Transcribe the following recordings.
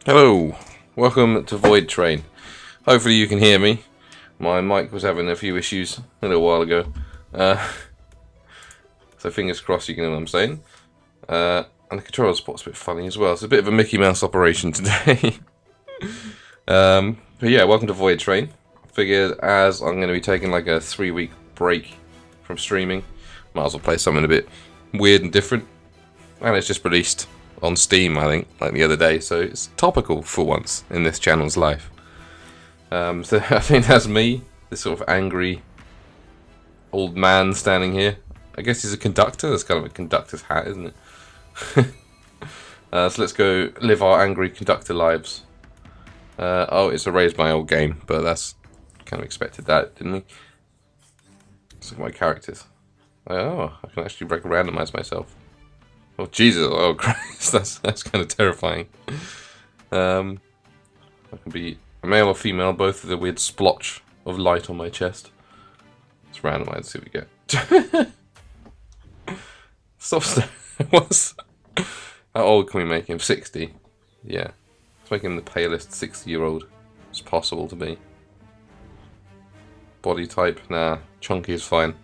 Hello, welcome to Voidtrain. Hopefully you can hear me. My mic was having a few issues a little while ago. So fingers crossed you can hear what I'm saying. And the controller spot's a bit funny as well. It's a bit of a Mickey Mouse operation today. But yeah, welcome to Voidtrain. Figured as I'm going to be taking like a 3-week break from streaming, might as well play something a bit weird and different. And it's just released on Steam, I think, like the other day, so it's topical for once in this channel's life. So I think that's me, this sort of angry old man standing here. I guess he's a conductor. That's kind of a conductor's hat, isn't it? So let's go live our angry conductor lives. Oh, it's erased my old game, but that's kind of expected that, didn't we? Let's look at my characters. Oh, I can actually randomize myself. Oh Jesus! Oh Christ! That's kind of terrifying. I can be a male or female, both with a weird splotch of light on my chest. Let's randomize. See what we get. Stop! What's? How old can we make him? 60. Yeah. Let's make him the palest 60-year-old as possible to be. Body type? Nah. Chunky is fine.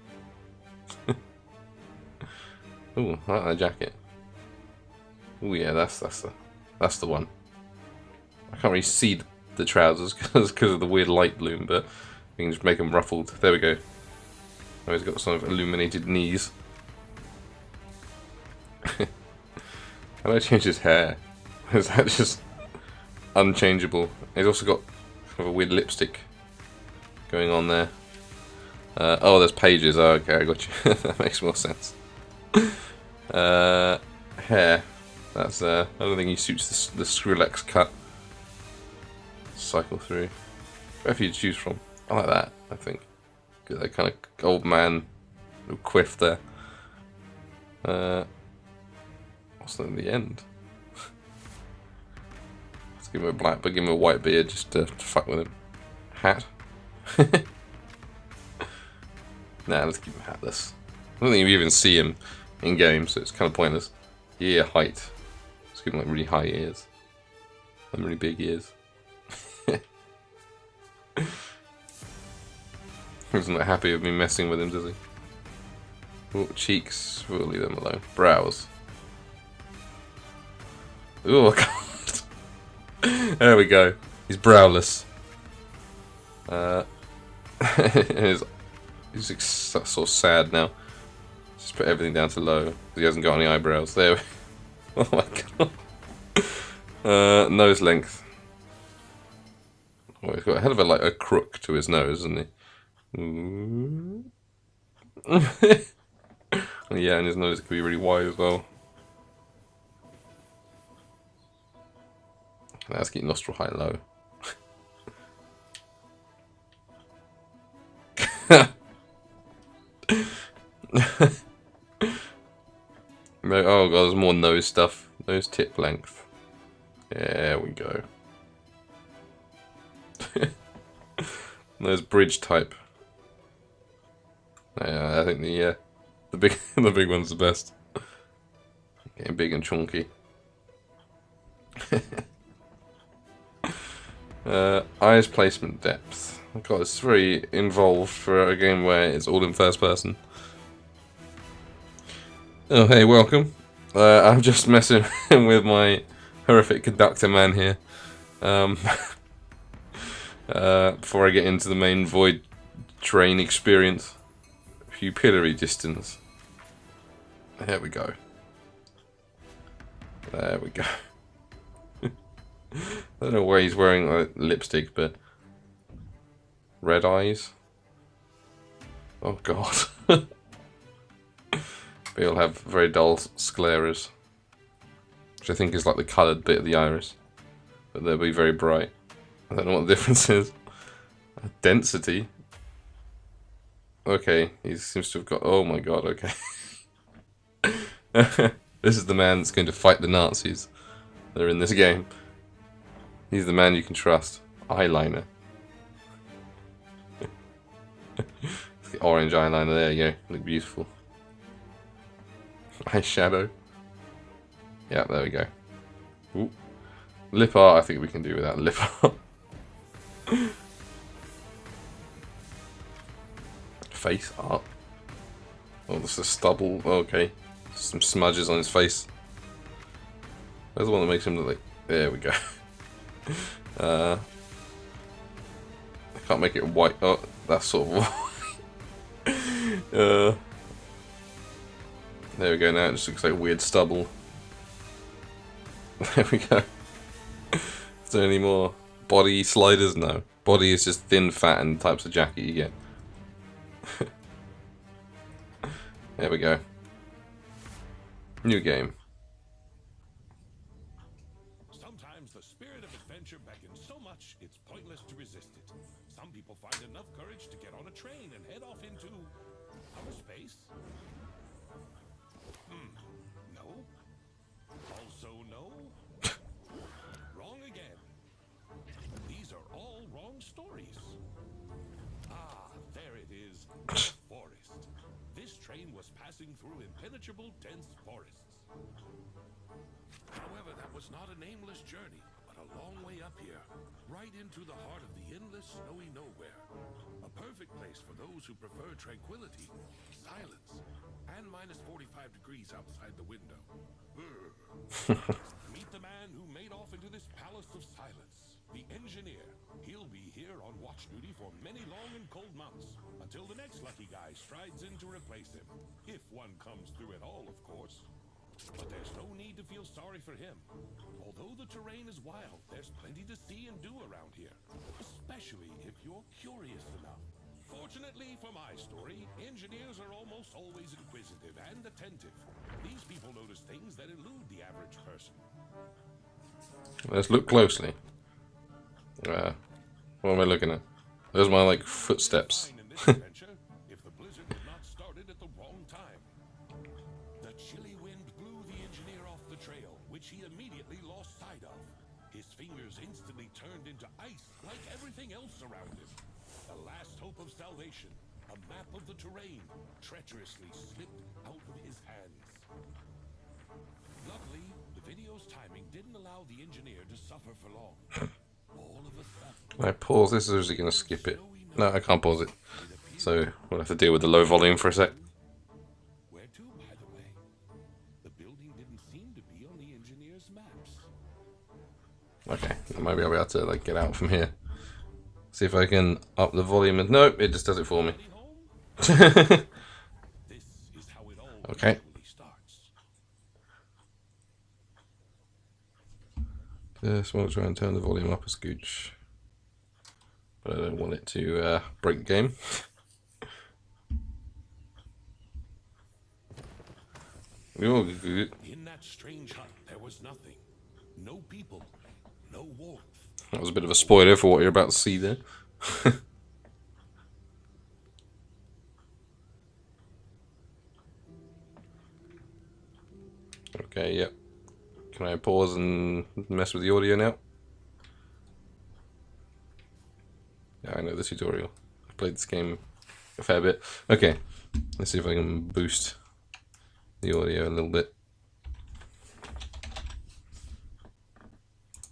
Ooh, I like that jacket. Ooh, yeah, that's the one. I can't really see the trousers because of the weird light bloom, but we can just make them ruffled. There we go. Oh, he's got some illuminated knees. How do I change his hair? Is that just unchangeable? He's also got kind of a weird lipstick going on there. Oh, there's pages. Oh, okay, I got you. That makes more sense. Hair. That's I don't think he suits the Skrillex cut. Cycle through. Where have you to choose from? I like that, I think. Get that kind of old man little quiff there. What's that in the end? Let's give him a black, but give him a white beard just to fuck with him. Hat. Nah, let's keep him hatless. I don't think you even see him in game, so it's kind of pointless. Ear height. Let's give him like really high ears. And really big ears. He's not happy with me messing with him, does he? Oh, cheeks. We'll leave them alone. Brows. Oh, God. There we go. He's browless. He's sort of sad now. Just put everything down to low. He hasn't got any eyebrows. There. Oh my God. Nose length. Oh, he's got a hell of a crook to his nose, isn't he? Yeah, and his nose could be really wide as well. Let's keep nostril height low. No, oh God, there's more nose stuff. Nose tip length. There we go. Nose bridge type. Yeah, I think the big one's the best. Getting big and chunky. Eyes placement depth. Oh God, it's very involved for a game where it's all in first person. Oh hey, welcome. I'm just messing with my horrific conductor man here. Before I get into the main Void Train experience. Pupillary distance. There we go. There we go. I don't know why he's wearing lipstick, but red eyes. Oh God. But he'll have very dull scleras, which I think is like the coloured bit of the iris, but they'll be very bright. I don't know what the difference is. Density. Okay, he seems to have got. Oh my God. Okay. This is the man that's going to fight the Nazis that are in this game. He's the man you can trust. Eyeliner. Orange eyeliner. There you go. Look beautiful. Eyeshadow. Yeah, there we go. Ooh. Lip art, I think we can do without lip art. Face art. Oh, this is stubble. Oh, okay. Some smudges on his face. That's the one that makes him look like... There we go. I can't make it white. Oh, that's sort of white. There we go, now it just looks like weird stubble. There we go. Is there any more body sliders? No. Body is just thin, fat, and types of jacket you get. There we go. New game. Sometimes the spirit of adventure beckons so much it's pointless to resist it. Some people find enough courage to get on a train and head off into outer space. No. Also no. Wrong again. These are all wrong stories. Ah, there it is. The forest. This train was passing through impenetrable, dense forests. However, that was not a nameless journey, but a long way up here, right into the heart of the endless snowy nowhere. A perfect place for those who prefer tranquility, silence, and minus 45 degrees outside the window. Meet the man who made off into this palace of silence, the engineer. He'll be here on watch duty for many long and cold months, until the next lucky guy strides in to replace him. If one comes through at all, of course. But there's no need to feel sorry for him. Although the terrain is wild, there's plenty to see and do around here, especially if you're curious enough. Fortunately for my story, engineers are almost always inquisitive and attentive. These people notice things that elude the average person. Let's look closely. What am I looking at? Those are my, like, footsteps. If the blizzard had not started at the wrong time. The chilly wind blew the engineer off the trail, which he immediately lost sight of. His fingers instantly turned into ice, like everything else around him. The last hope of salvation, a map of the terrain, treacherously slipped out of his hands. Luckily, the video's timing didn't allow the engineer to suffer for long. All of a sudden, Can I pause this, or is it going to skip it? No, I can't pause it. So we'll have to deal with the low volume for a sec. where to, by the way? The building didn't seem to be on the engineer's maps. Okay, maybe I'll be able to, like, get out from here. See if I can up the volume. And nope, it just does it for me. This is how it all Okay. usually starts. Just want to try and turn the volume up a scooch. But I don't want it to break the game. Oh, good. In that strange hut, there was nothing. No people, no warmth. That was a bit of a spoiler for what you're about to see there. Okay, yep. Can I pause and mess with the audio now? Yeah, I know the tutorial. I've played this game a fair bit. Okay, let's see if I can boost the audio a little bit.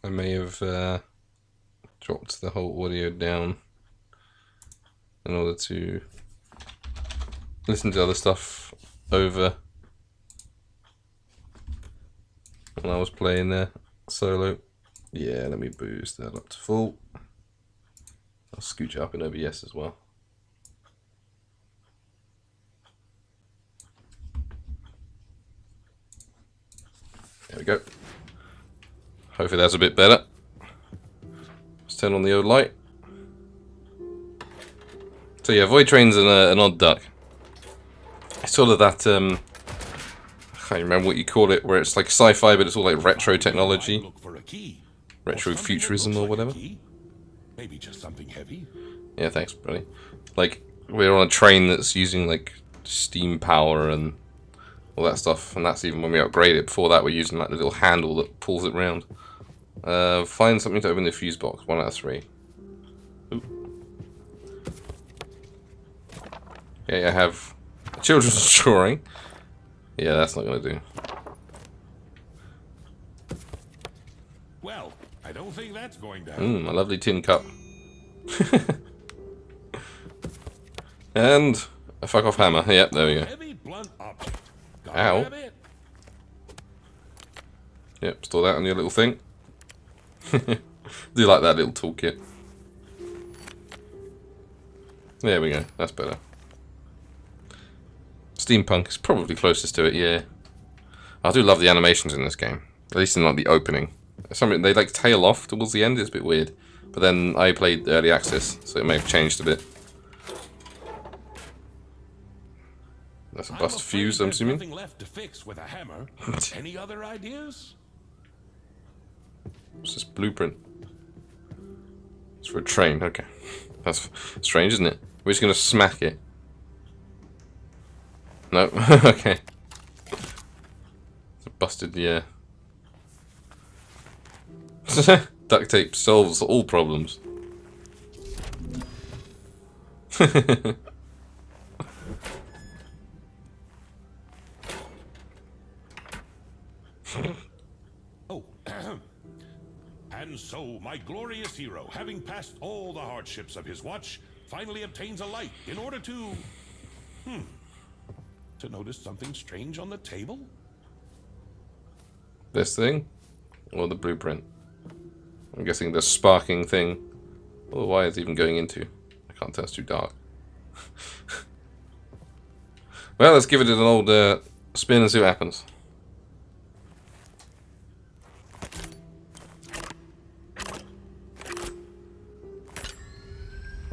I may have dropped the whole audio down in order to listen to other stuff over when I was playing there solo. Yeah, let me boost that up to full. I'll scooch it up in OBS as well. There we go. Hopefully that's a bit better. Let's turn on the old light. So yeah, Voidtrain's an odd duck. It's sort of that, I can't remember what you call it, where it's like sci-fi but it's all like retro technology. Look for a key. Retro futurism or whatever. Maybe just something heavy. Yeah, thanks, buddy. Like, we're on a train that's using, like, steam power and all that stuff, and that's even when we upgrade it. Before that, we're using, like, the little handle that pulls it round. Find something to open the fuse box. 1 out of 3. Ooh. Okay, I have a children's drawing. Yeah, that's not going to do. Well, don't think that's going to happen. A lovely tin cup. And a fuck off hammer. Yep, there we go. Heavy blunt object. Gotta Ow. have it. Yep, store that on your little thing. Do like that little toolkit. There we go, that's better. Steampunk is probably closest to it, yeah. I do love the animations in this game. At least in like the opening. Something they like tail off towards the end, it's a bit weird. But then I played early access, so it may have changed a bit. That's a bust fuse, I'm assuming. Nothing left to fix with a hammer. Any other ideas? It's just blueprint. It's for a train, okay. That's strange, isn't it? We're just gonna smack it. No, okay. It's busted, yeah. Duct tape solves all problems. Oh, and so my glorious hero, having passed all the hardships of his watch, finally obtains a light in order to notice something strange on the table. This thing? Or the blueprint? I'm guessing the sparking thing. Oh, why is it even going into? I can't tell, it's too dark. Well, let's give it an old spin and see what happens.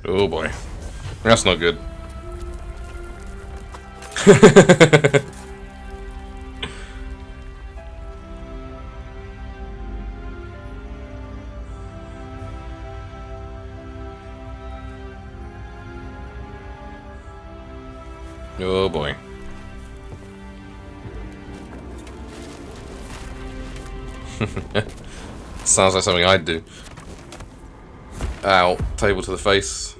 Oh boy. That's not good. Oh boy. Sounds like something I'd do. Ow. Table to the face.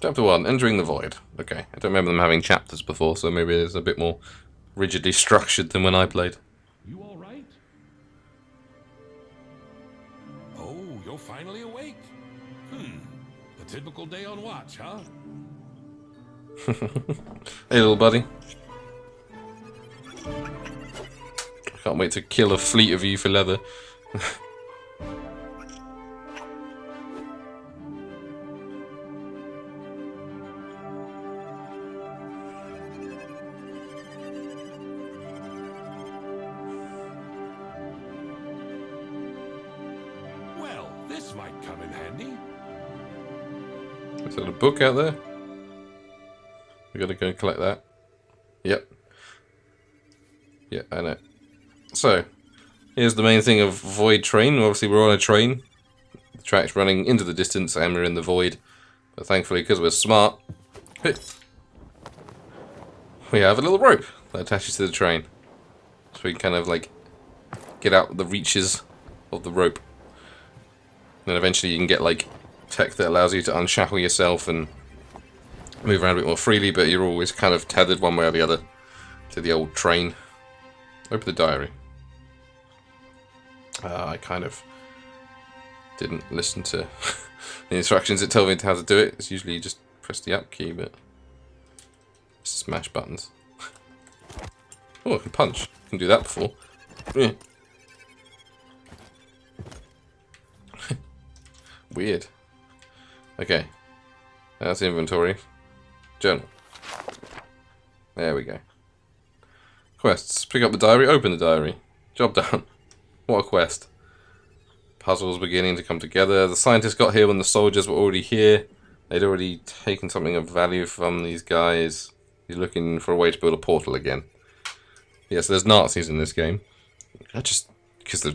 Chapter 1, Entering the Void. Okay, I don't remember them having chapters before, so maybe it's a bit more rigidly structured than when I played. You all right? Oh, you're finally awake. A typical day on watch, huh? Hey, little buddy. I can't wait to kill a fleet of you for leather. Well, this might come in handy. Is there a book out there? We gotta go and collect that. Yep. Yeah, I know. So, here's the main thing of Voidtrain. Obviously, we're on a train. The track's running into the distance, and we're in the void. But thankfully, because we're smart, we have a little rope that attaches to the train. So we can kind of like get out the reaches of the rope. And then eventually you can get like tech that allows you to unshackle yourself and move around a bit more freely, but you're always kind of tethered one way or the other to the old train. Open the diary. I kind of didn't listen to the instructions that tell me how to do it. It's usually you just press the up key, but smash buttons. Oh, I can punch. I can do that before. Yeah. Weird. Okay. That's inventory. Journal. There we go. Quests. Pick up the diary, open the diary. Job done. What a quest. Puzzles beginning to come together. The scientists got here when the soldiers were already here. They'd already taken something of value from these guys. He's looking for a way to build a portal again. Yes, there's Nazis in this game. Because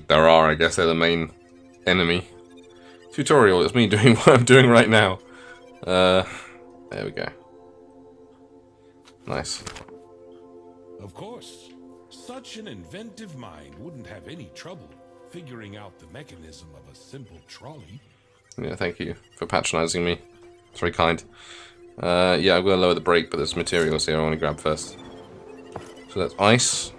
there are, I guess they're the main enemy. Tutorial, it's me doing what I'm doing right now. There we go. Nice. Of course. Such an inventive mind wouldn't have any trouble figuring out the mechanism of a simple trolley. Yeah, thank you for patronizing me. It's very kind. Yeah, I'm going to lower the brake, but there's materials here I want to grab first. So that's ice.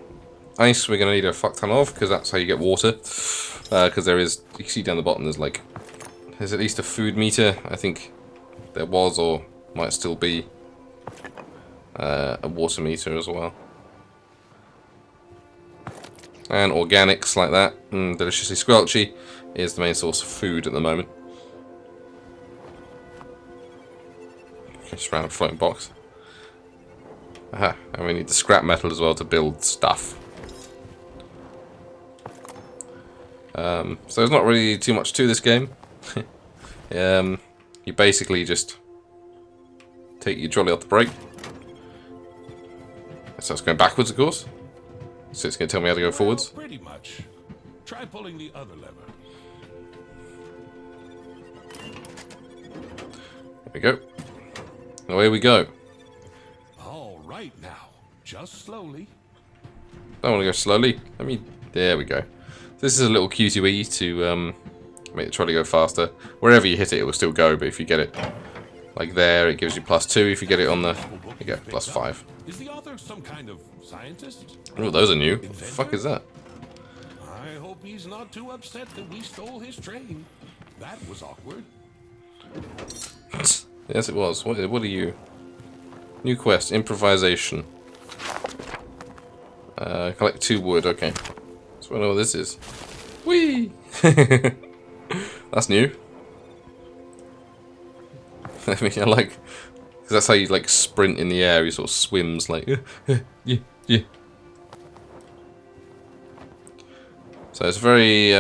ice we're going to need a fuck ton of, because that's how you get water. Because there is, you can see down the bottom, there's at least a food meter. I think there was, or might still be, a water meter as well. And organics like that, deliciously squelchy, is the main source of food at the moment. Just around a floating box. Aha, and we need the scrap metal as well to build stuff. So there's not really too much to this game. You basically just take your trolley off the brake. So it's going backwards, of course. So it's going to tell me how to go forwards. Pretty much. Try pulling the other lever. There we go. Away we go. All right now, just slowly. I want to go slowly. There we go. This is a little QTE to make the trolley go faster. Wherever you hit it, it will still go, but if you get it like there, it gives you +2. If you get it on the, you get +5. Is the author some kind of scientist? Oh, those are new. What the fuck is that? I hope he's not too upset that we stole his train. That was awkward. Yes, it was. What are you? New quest, improvisation. Collect 2 wood, okay. So I know what this is. Whee! That's new. I mean, I like... Because that's how you, like, sprint in the air. He sort of swims, like... yeah. So it's very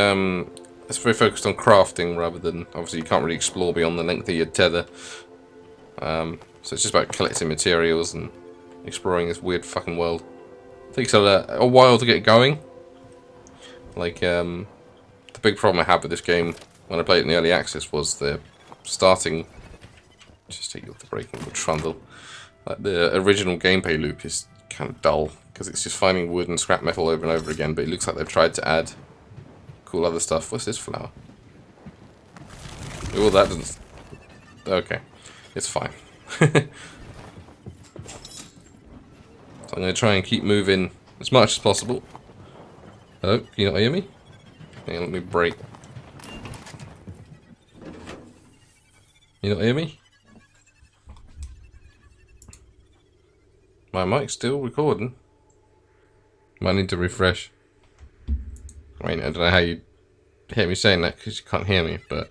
focused on crafting rather than... Obviously, you can't really explore beyond the length of your tether. So it's just about collecting materials and exploring this weird fucking world. It takes a while to get going. Like, the big problem I had with this game when I played it in the early access was the starting... Just take you off the braking with trundle. Like, the original gameplay loop is kind of dull, because it's just finding wood and scrap metal over and over again, but it looks like they've tried to add cool other stuff. What's this flower? Oh, that doesn't... Okay. It's fine. So I'm going to try and keep moving as much as possible. Hello? Can you not hear me? Hang on, let me brake. You not hear me? My mic's still recording. Might need to refresh. I mean, I don't know how you hear me saying that because you can't hear me, but...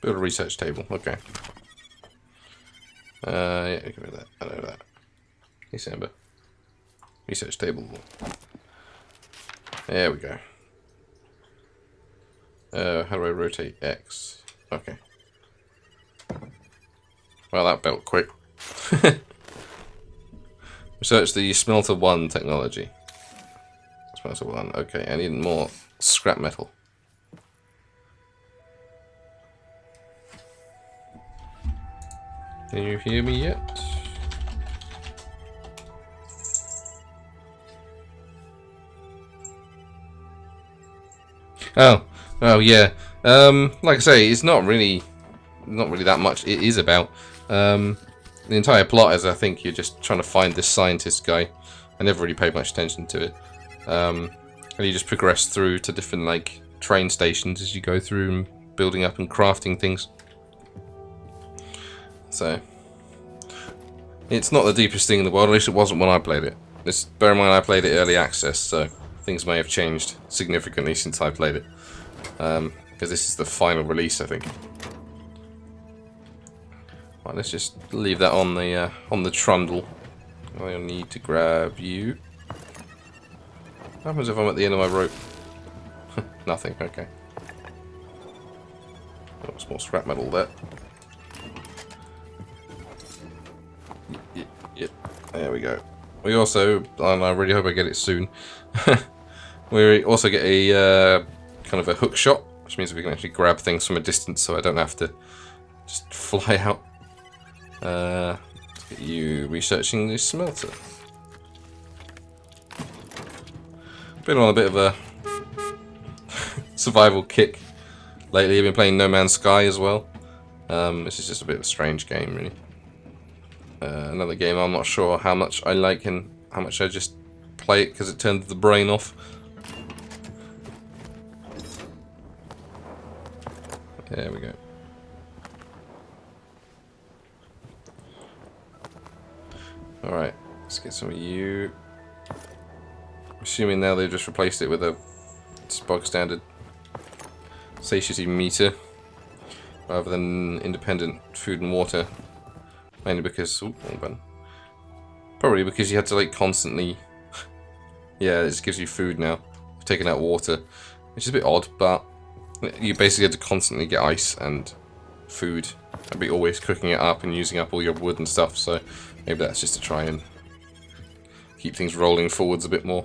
Build a research table, okay. Yeah, give me that. I know that. December. Research table. There we go. How do I rotate X? Okay. Well, that built quick. Research the Smelter 1 technology. Smelter 1, okay. I need more scrap metal. Can you hear me yet? Oh yeah. Like I say, it's not really that much. It is about the entire plot is I think you're just trying to find this scientist guy. I never really paid much attention to it. And you just progress through to different like train stations as you go through and building up and crafting things. So it's not the deepest thing in the world, at least it wasn't when I played it. Bear in mind I played it early access, so things may have changed significantly since I played it. Because this is the final release, I think. Right, let's just leave that on the trundle. I'll need to grab you. What happens if I'm at the end of my rope? Nothing, okay. Oh, some more scrap metal there. Yeah, there we go. We also, and I really hope I get it soon, we also get a kind of a hook shot, which means we can actually grab things from a distance so I don't have to just fly out. Let's get you researching this smelter. Been on a bit of a survival kick lately. I've been playing No Man's Sky as well. This is just a bit of a strange game, really. Another game I'm not sure how much I like and how much I just play it because it turns the brain off. There we go. Alright, let's get some of you. I'm assuming now they've just replaced it with a bog standard satiety meter rather than independent food and water. Mainly because, probably because you had to like constantly, yeah, it just gives you food now. I've taken out water, which is a bit odd, but you basically had to constantly get ice and food and be always cooking it up and using up all your wood and stuff, so maybe that's just to try and keep things rolling forwards a bit more.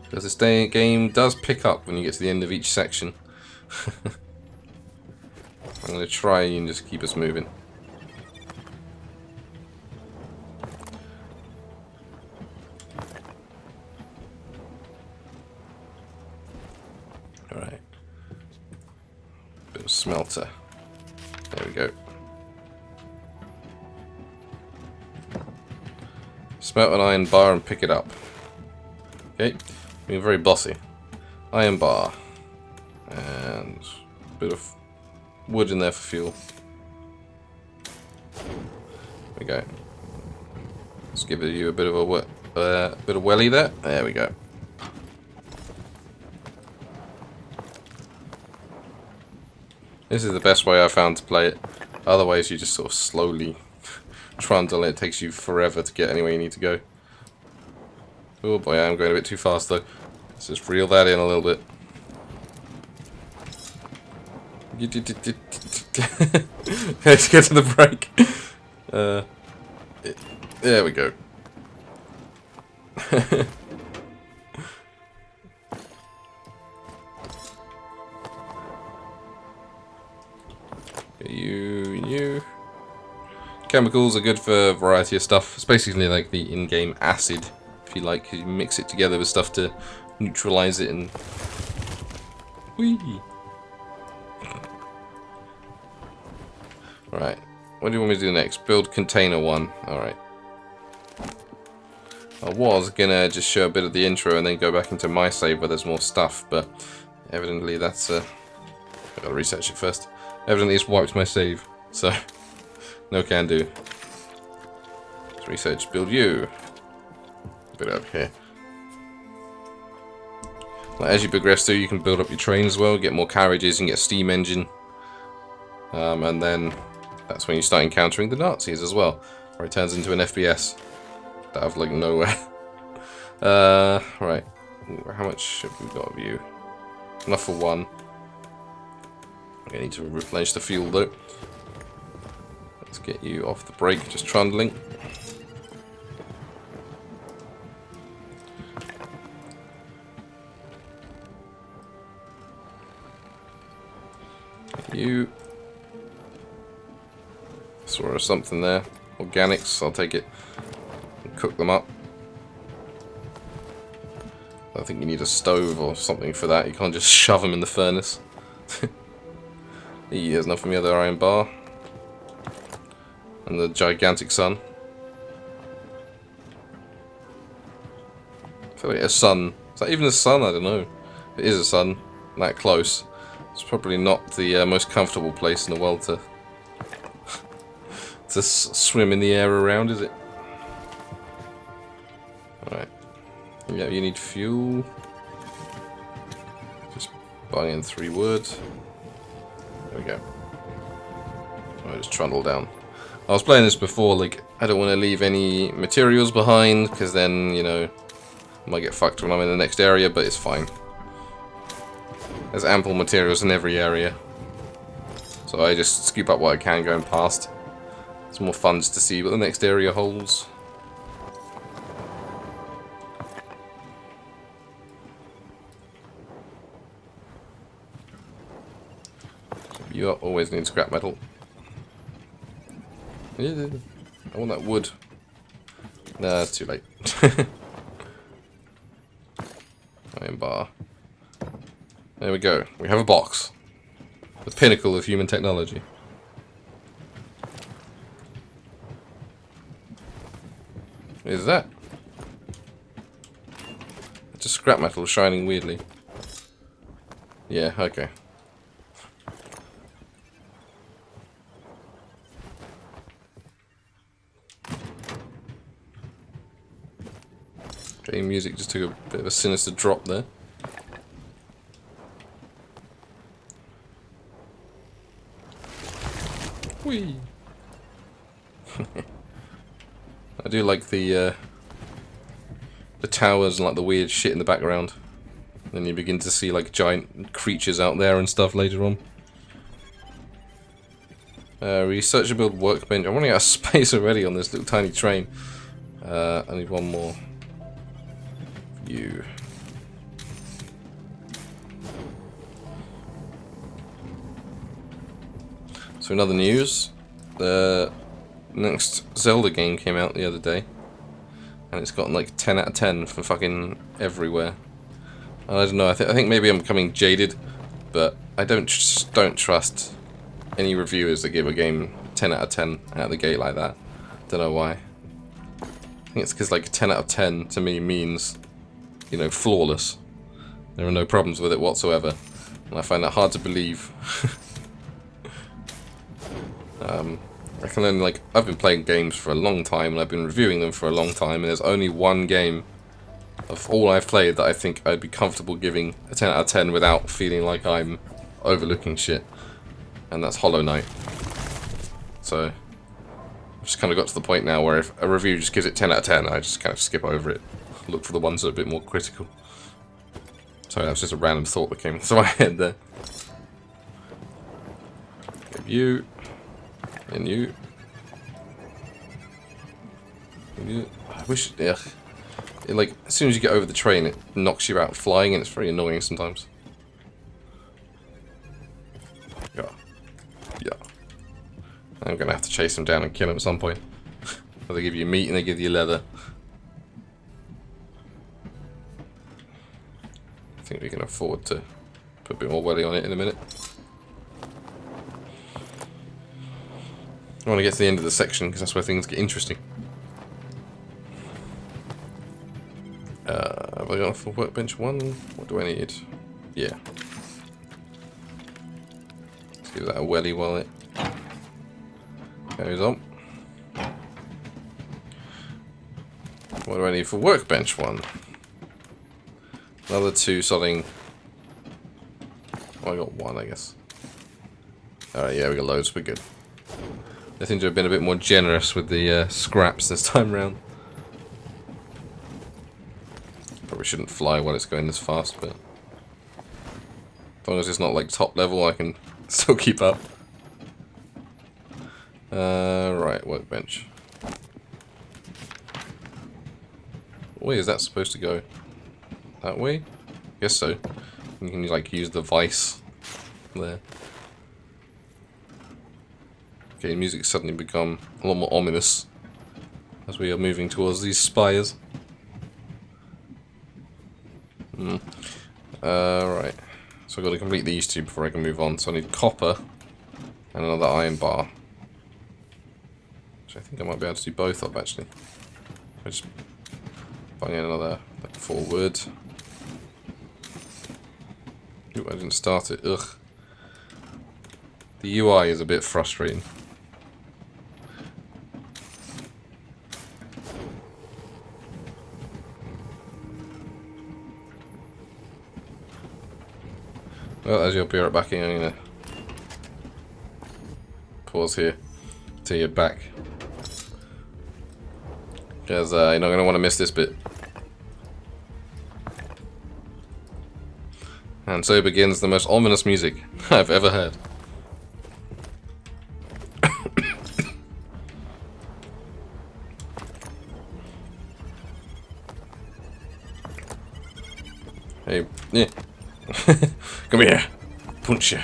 Because this game does pick up when you get to the end of each section. I'm going to try and just keep us moving. Alright. Bit of smelter. There we go. Smelt an iron bar and pick it up. Okay. Being very bossy. Iron bar. And a bit of wood in there for fuel. There we go. Let's give you a bit of a bit of welly there. There we go. This is the best way I found to play it. Otherwise, you just sort of slowly trundle it. It takes you forever to get anywhere you need to go. Oh boy, I'm going a bit too fast though. Let's just reel that in a little bit. Let's get to the break. There we go. You. Chemicals are good for a variety of stuff. It's basically like the in-game acid, if you like. You mix it together with stuff to neutralize it and... Whee! Right, what do you want me to do next? Build container 1. Alright. I was gonna just show a bit of the intro and then go back into my save where there's more stuff, but evidently that's I've got to research it first. Evidently it's wiped my save, so no can do. Let's research build you. A bit up here. Like, as you progress through, you can build up your train as well, get more carriages, and get a steam engine. And then that's when you start encountering the Nazis as well, where it turns into an FPS out of like nowhere. Right. How much have we got of you? Enough for one. I need to replenish the fuel though. Let's get you off the brake, just trundling. You. Saw something there. Organics, I'll take it. And cook them up. I think you need a stove or something for that. You can't just shove them in the furnace. There's enough for me other iron bar. And the gigantic sun. I feel like a sun. Is that even a sun? I don't know. If it is a sun, that close. It's probably not the most comfortable place in the world to swim in the air around, is it? Alright. Yeah, you need fuel. Just buy in 3 wood. There we go. I just trundle down. I was playing this before, like, I don't want to leave any materials behind, because then, you know, I might get fucked when I'm in the next area, but it's fine. There's ample materials in every area. So I just scoop up what I can going past. It's more fun just to see what the next area holds. You always need scrap metal. Yeah, I want that wood. Nah, it's too late. Iron bar. There we go. We have a box. The pinnacle of human technology. is that? Just scrap metal shining weirdly. Yeah, okay. Okay, music just took a bit of a sinister drop there. Whee! I do like the towers and like the weird shit in the background. Then you begin to see like giant creatures out there and stuff later on. Research and build workbench. I'm running out of space already on this little tiny train. I need one more. You. So in other news, the next Zelda game came out the other day, and it's gotten like 10 out of 10 for fucking everywhere. I don't know. I think maybe I'm becoming jaded, but I don't trust any reviewers that give a game 10 out of 10 out of the gate like that. Don't know why. I think it's because like 10 out of 10 to me means, you know, flawless. There are no problems with it whatsoever, and I find that hard to believe. I can only, like, I've been playing games for a long time, and I've been reviewing them for a long time, and there's only one game of all I've played that I think I'd be comfortable giving a 10 out of 10 without feeling like I'm overlooking shit, and that's Hollow Knight. So, I've just kind of got to the point now where if a review just gives it 10 out of 10, I just kind of skip over it, look for the ones that are a bit more critical. Sorry, that was just a random thought that came into my head there. Give you... And you. I wish. Ugh. It, like, as soon as you get over the train, it knocks you out flying, and it's very annoying sometimes. Yeah. Yeah. I'm gonna have to chase him down and kill him at some point. They give you meat and they give you leather. I think we can afford to put a bit more welly on it in a minute. I want to get to the end of the section because that's where things get interesting. Have I got enough for workbench 1? What do I need? Yeah. Let's give that a welly while it goes on. What do I need for workbench 1? Another 2 sodding. Oh, I got 1, I guess. Alright, yeah, we got loads. We're good. I seem to have been a bit more generous with the scraps this time round. Probably shouldn't fly while it's going this fast, but as long as it's not like top level, I can still keep up. Right, workbench. What way is that supposed to go? That way? Guess so. You can like use the vice there. Okay, music's suddenly become a lot more ominous as we are moving towards these spires. Right. So I've got to complete these 2 before I can move on. So I need copper and another iron bar. Which I think I might be able to do both of, actually. I just bang in another like, forward. Ooh, I didn't start it. Ugh. The UI is a bit frustrating. Well, as you'll be right back in, I'm gonna pause here till you're back. Because you're not gonna want to miss this bit. And so begins the most ominous music I've ever heard. Hey, yeah. Come here. Punch you.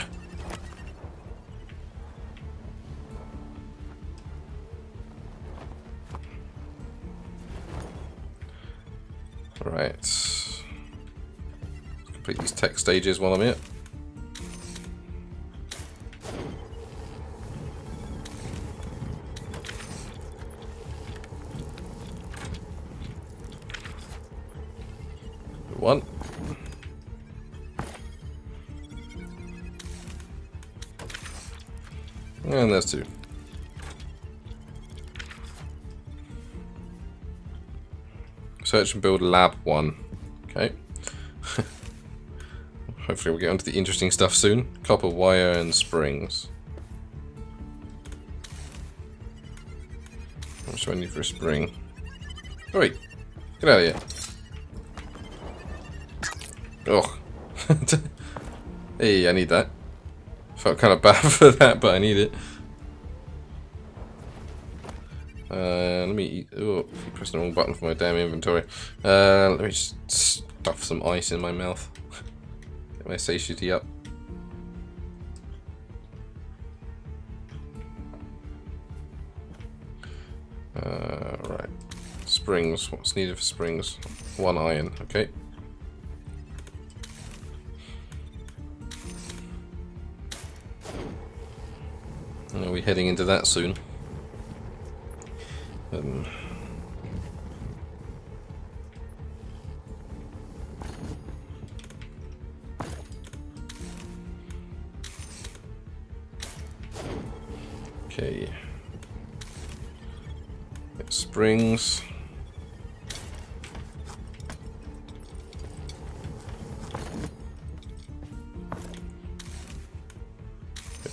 Right. Complete these tech stages while I'm here. one. And there's two. Search and build lab 1. Okay. Hopefully we'll get onto the interesting stuff soon. Copper wire and springs. How much do I need for a spring? Oh wait, get out of here. Oh. Hey, I need that. Felt kind of bad for that, but I need it. Let me eat. Oh, keep pressing the wrong button for my damn inventory. Let me just stuff some ice in my mouth. Get my satiety up. Right. Springs. What's needed for springs? 1 iron. Okay. Are we heading into that soon? Okay. Springs.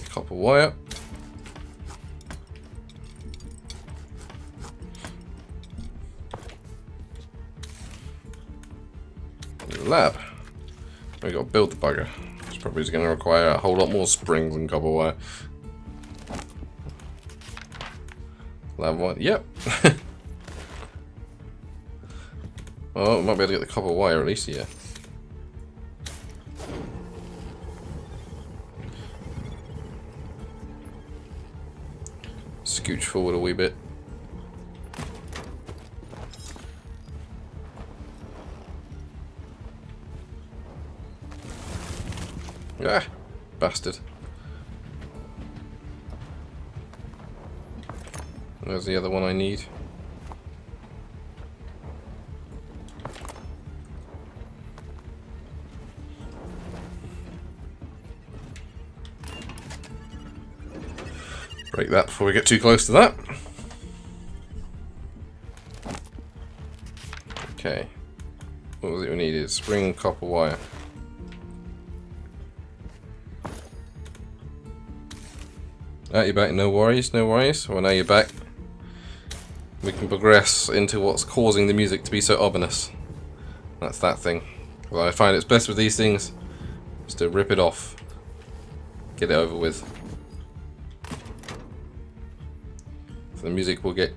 Copper wire. Lab. We got to build the bugger. It's probably going to require a whole lot more springs and copper wire. Lab 1. Yep. Oh, we might be able to get the copper wire at least here. Scooch forward a wee bit. Ah, bastard. There's the other one I need. Break that before we get too close to that. Okay. What was it we needed? Spring copper wire. Ah, you're back. No worries, no worries. Well, now you're back. We can progress into what's causing the music to be so ominous. That's that thing. Well, I find it's best with these things is to rip it off. Get it over with. So the music will get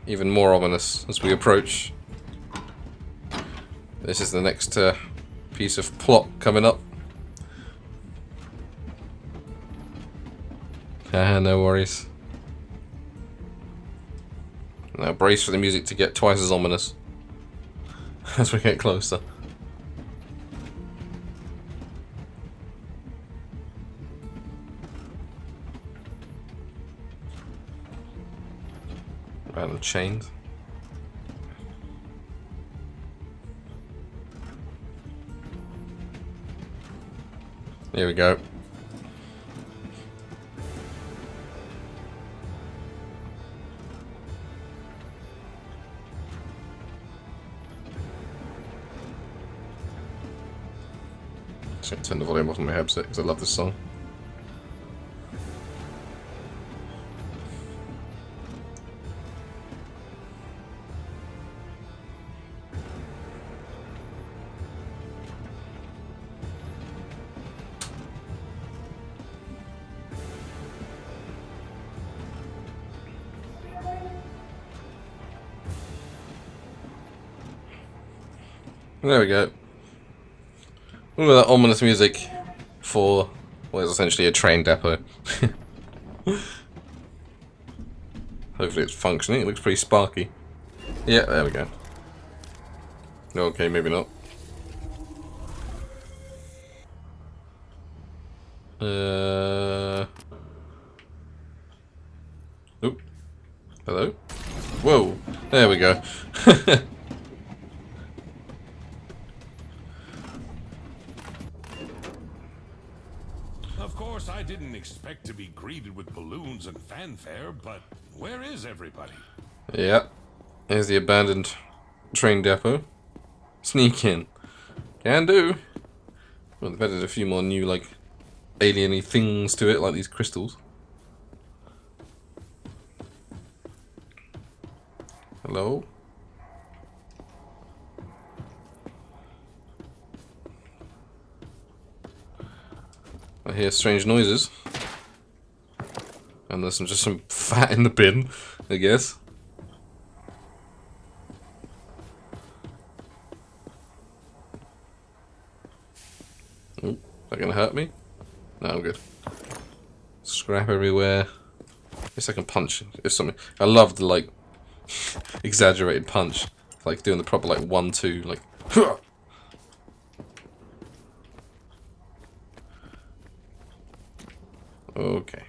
even more ominous as we approach. This is the next piece of plot coming up. No worries. Now brace for the music to get twice as ominous as we get closer. Random chains. Here we go. Turn the volume off on my headset because I love this song. There we go. Look at that ominous music for what is essentially a train depot. Hopefully it's functioning. It looks pretty sparky. Yeah, there we go. Okay, maybe not. Oop. Hello? Whoa. There we go. Of course, I didn't expect to be greeted with balloons and fanfare, but where is everybody? Yeah. Here's the abandoned train depot. Sneak in. Can do. Well, they've added a few more new, like, alien-y things to it, like these crystals. Hello? I hear strange noises. And there's just some fat in the bin, I guess. Oh, is that gonna hurt me? No, I'm good. Scrap everywhere. I guess I can punch if something. I love the, like, exaggerated punch. Like doing the proper, like, 1-2, like. Okay.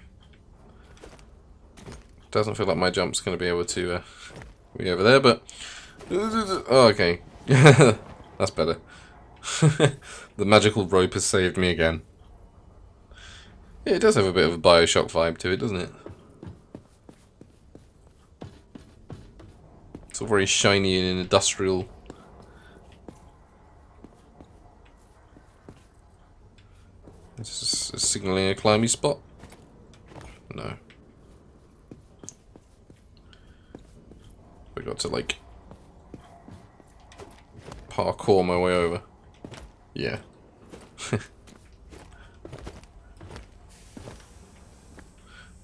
Doesn't feel like my jump's going to be able to be over there, but... Oh, okay. That's better. The magical rope has saved me again. Yeah, it does have a bit of a Bioshock vibe to it, doesn't it? It's all very shiny and industrial. Is this signalling a climbing spot? No. We got to, like, parkour my way over. Yeah.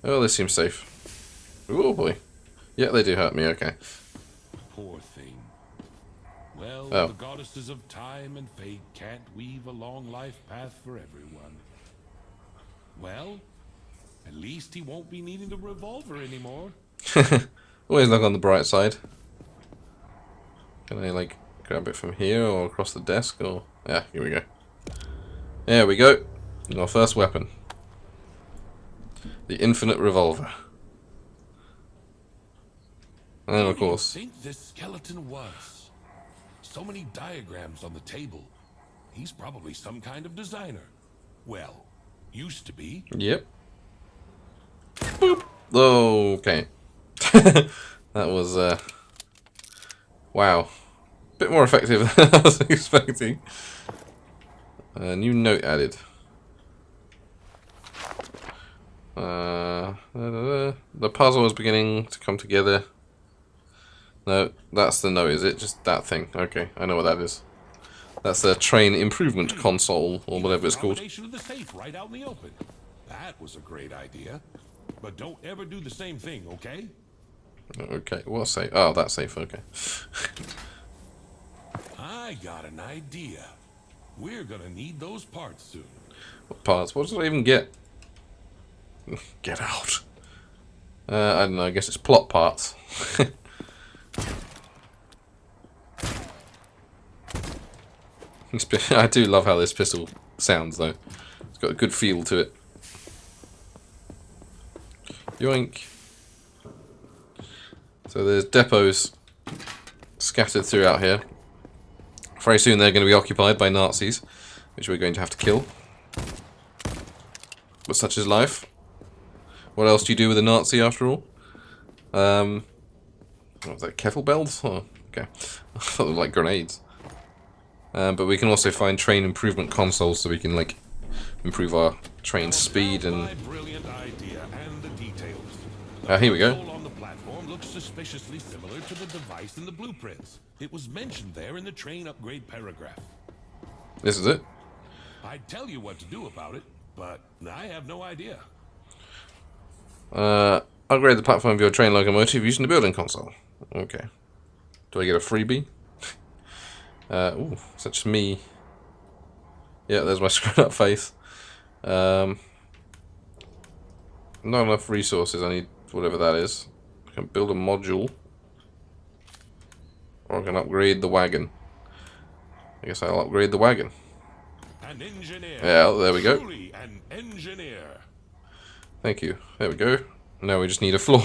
Oh, this seems safe. Oh boy. Yeah, they do hurt me, okay. Poor thing. Well, Oh. the goddesses of time and fate can't weave a long life path for everyone. Well, at least he won't be needing the revolver anymore. Always look on the bright side. Can I, like, grab it from here or across the desk or... Yeah, here we go. There we go. Our first weapon. The infinite revolver. And of course... What do you think this skeleton was? So many diagrams on the table. He's probably some kind of designer. Well, used to be. Yep. Boop. Okay. That was, wow. Bit more effective than I was expecting. New note added. The puzzle is beginning to come together. No, that's the note, is it? Just that thing. Okay, I know what that is. That's a train improvement console, or whatever it's called. Of the safe right out in the open. That was a great idea. But don't ever do the same thing, okay? Okay, what safe? Oh, that safe, okay. I got an idea. We're gonna need those parts soon. What parts? What did I even get? Get out. I don't know, I guess it's plot parts. I do love how this pistol sounds, though. It's got a good feel to it. Yoink. So there's depots scattered throughout here. Very soon they're going to be occupied by Nazis, which we're going to have to kill. But such is life. What else do you do with a Nazi, after all? What was that, kettlebells? Oh, okay. I thought they were like grenades. But we can also find train improvement consoles so we can, like, improve our train speed and... My brilliant idea and the details. Here we go. The on the platform looks suspiciously similar to the device in the blueprints. It was mentioned there in the train upgrade paragraph. This is it? I'd tell you what to do about it, but I have no idea. Upgrade the platform of your train locomotive using the building console. Okay. Do I get a freebie? Ooh, such me. Yeah, there's my screwed up face. Not enough resources, I need whatever that is. I can build a module. Or I can upgrade the wagon. I guess I'll upgrade the wagon. An engineer. Yeah, there we go. Truly an engineer. Thank you. There we go. Now we just need a floor.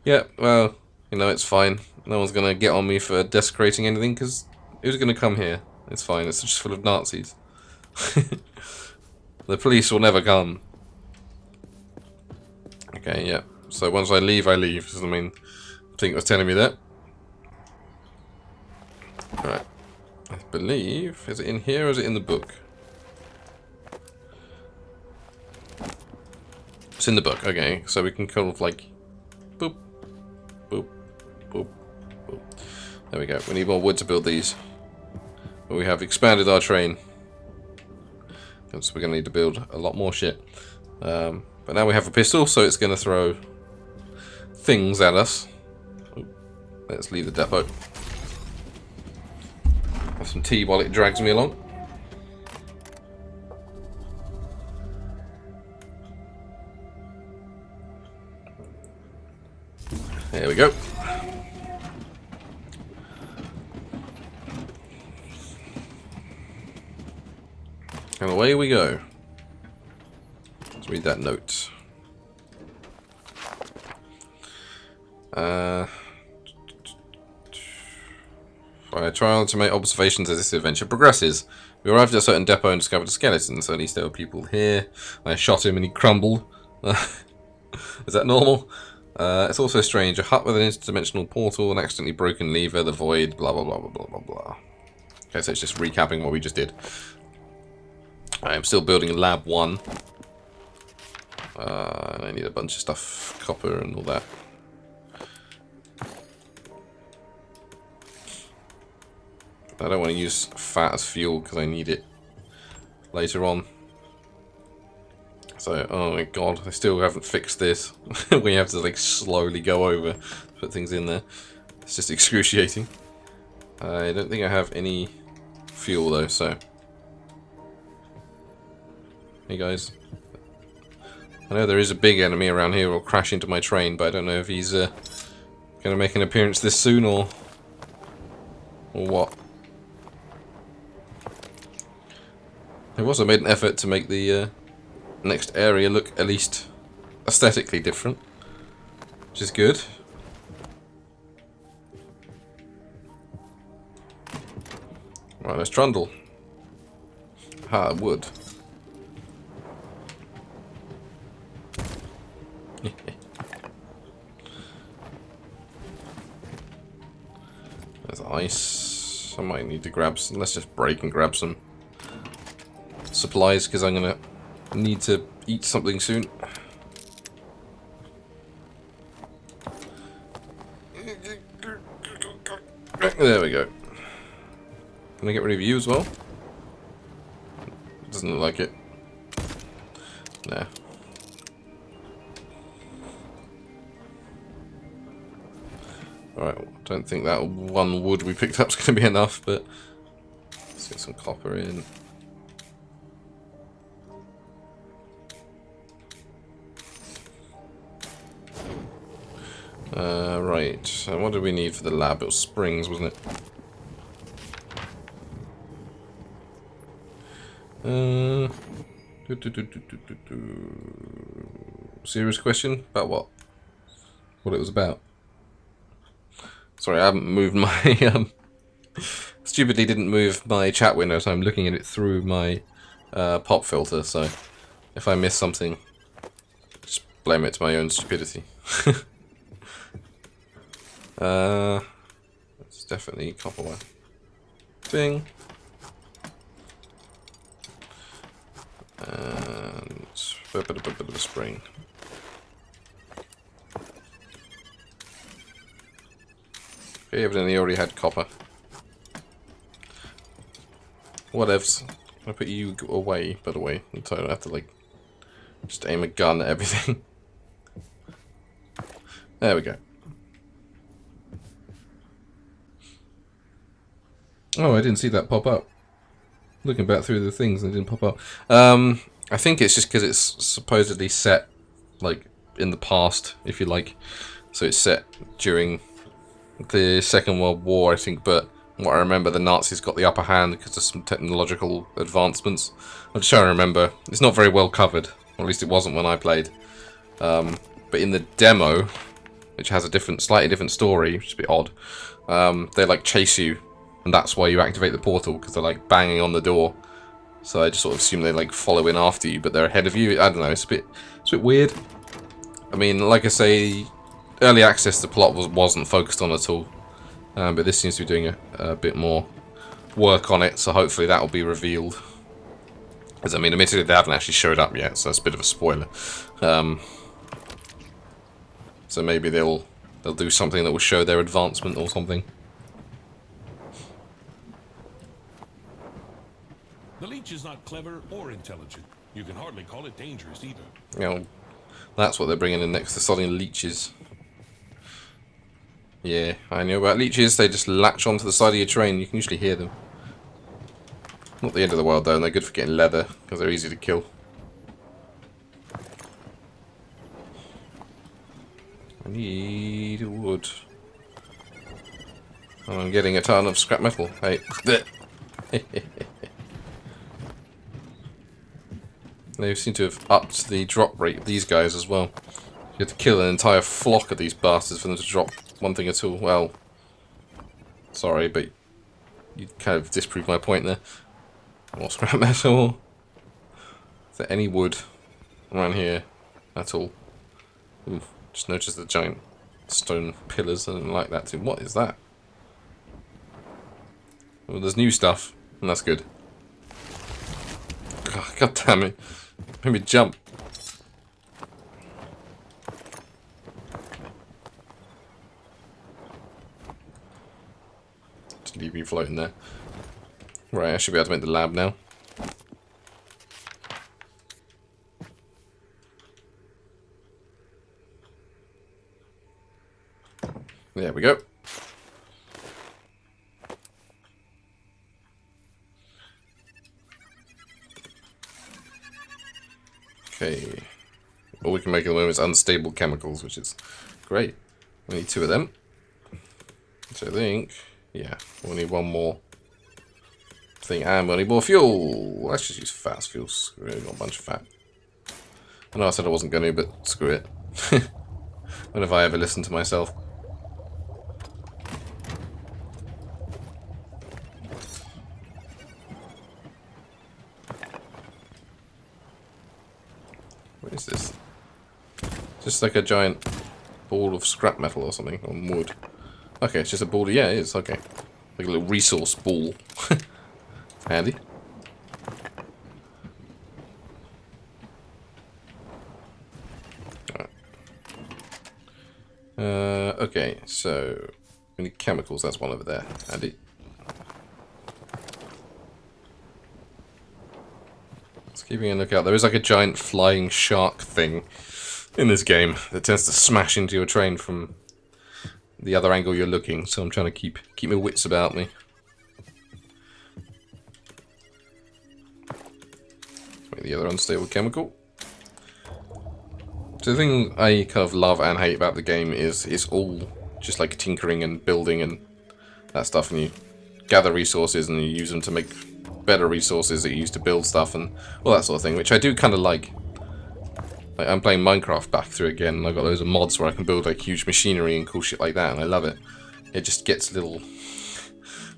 Yeah, well, you know, it's fine. No one's going to get on me for desecrating anything, because who's going to come here? It's fine, it's just full of Nazis. The police will never come. Okay, yeah. So once I leave, I leave. Is the main thing it was telling me that. Alright. I believe... Is it in here or is it in the book? It's in the book, okay. So we can kind of like... Boop. Boop. Boop. Boop. There we go. We need more wood to build these. But we have expanded our train. So we're going to need to build a lot more shit. But now we have a pistol, so it's going to throw things at us. Ooh, let's leave the depot. Have some tea while it drags me along. There we go. And away we go. Let's read that note. By a trial to make observations as this adventure progresses. We arrived at a certain depot and discovered a skeleton, so at least there were people here. I shot him and he crumbled. Is that normal? It's also strange. A hut with an interdimensional portal, an accidentally broken lever, the void, blah blah blah blah blah blah blah. Okay, so it's just recapping what we just did. I'm still building lab 1. I need a bunch of stuff, copper and all that. I don't want to use fat as fuel because I need it later on. So, oh my god, I still haven't fixed this. We have to like slowly go over, put things in there. It's just excruciating. I don't think I have any fuel though, so. Hey guys. I know there is a big enemy around here who'll crash into my train, but I don't know if he's going to make an appearance this soon or what. I've also made an effort to make the next area look at least aesthetically different, which is good. Right, let's trundle. Ah, wood. There's ice. I might need to grab some. Let's just break and grab some supplies because I'm gonna need to eat something soon. There we go. Can I get rid of you as well? Doesn't look like it. Nah. Alright, don't think that one wood we picked up is going to be enough, but let's get some copper in. Right, so what do we need for the lab? It was springs, wasn't it? Serious question? About what? What it was about? Sorry, I haven't moved my... stupidly didn't move my chat window, so I'm looking at it through my pop filter, so if I miss something, just blame it to my own stupidity. It's definitely copper wire. Ding. And a bit of a spring. Okay, evidently he already had copper. Whatevs. I'm gonna put you away, by the way, so I don't have to like just aim a gun at everything. There we go. Oh, I didn't see that pop up. Looking back through the things and it didn't pop up. I think it's just because it's supposedly set, like, in the past, if you like. So it's set during the Second World War, I think, but what I remember, the Nazis got the upper hand because of some technological advancements. I'm just trying to remember. It's not very well covered, or at least it wasn't when I played. But in the demo, which has a slightly different story, which is a bit odd, they like chase you, and that's why you activate the portal, because they're like banging on the door. So I just sort of assume they like follow in after you, but they're ahead of you. I don't know. It's a bit weird. I mean, like I say, early access the plot wasn't focused on at all, but this seems to be doing a bit more work on it. So hopefully that will be revealed. As I mean, admittedly they haven't actually showed up yet, so that's a bit of a spoiler. So maybe they'll do something that will show their advancement or something. The leech is not clever or intelligent. You can hardly call it dangerous either. You know, that's what they're bringing in next. They're starting leeches. Yeah, I know about leeches. They just latch onto the side of your train. You can usually hear them. Not the end of the world though, and they're good for getting leather because they're easy to kill. I need wood. And I'm getting a ton of scrap metal. Hey. They seem to have upped the drop rate of these guys as well. You have to kill an entire flock of these bastards for them to drop one thing at all. Well, sorry, but you kind of disproved my point there. More scrap metal. Is there any wood around here at all? Ooh, just noticed the giant stone pillars. I didn't like that too. What is that? Well, there's new stuff, and that's good. God damn it. Made me jump. Just leave you floating there. Right, I should be able to make the lab now. There we go. Okay. All we can make at the moment is unstable chemicals, which is great. We need 2 of them. So I think, yeah, we'll need 1 more thing, and we'll need more fuel. Let's just use fast fuel. Screw it, got a bunch of fat. I know I said I wasn't going to, but screw it. When have I ever listened to myself? What is this? Just like a giant ball of scrap metal or something, or wood. Okay, it's just a ball. Yeah, it is. Okay, like a little resource ball. Handy. Right. Okay, so we need chemicals. That's one over there. Handy. Keeping a lookout. There is like a giant flying shark thing in this game that tends to smash into your train from the other angle you're looking, so I'm trying to keep my wits about me. Make the other unstable chemical. So the thing I kind of love and hate about the game is it's all just like tinkering and building and that stuff, and you gather resources and you use them to make better resources that you use to build stuff and all that sort of thing, which I do kind of like. I'm playing Minecraft back through again, and I've got loads of mods where I can build like huge machinery and cool shit like that, and I love it. It just gets a little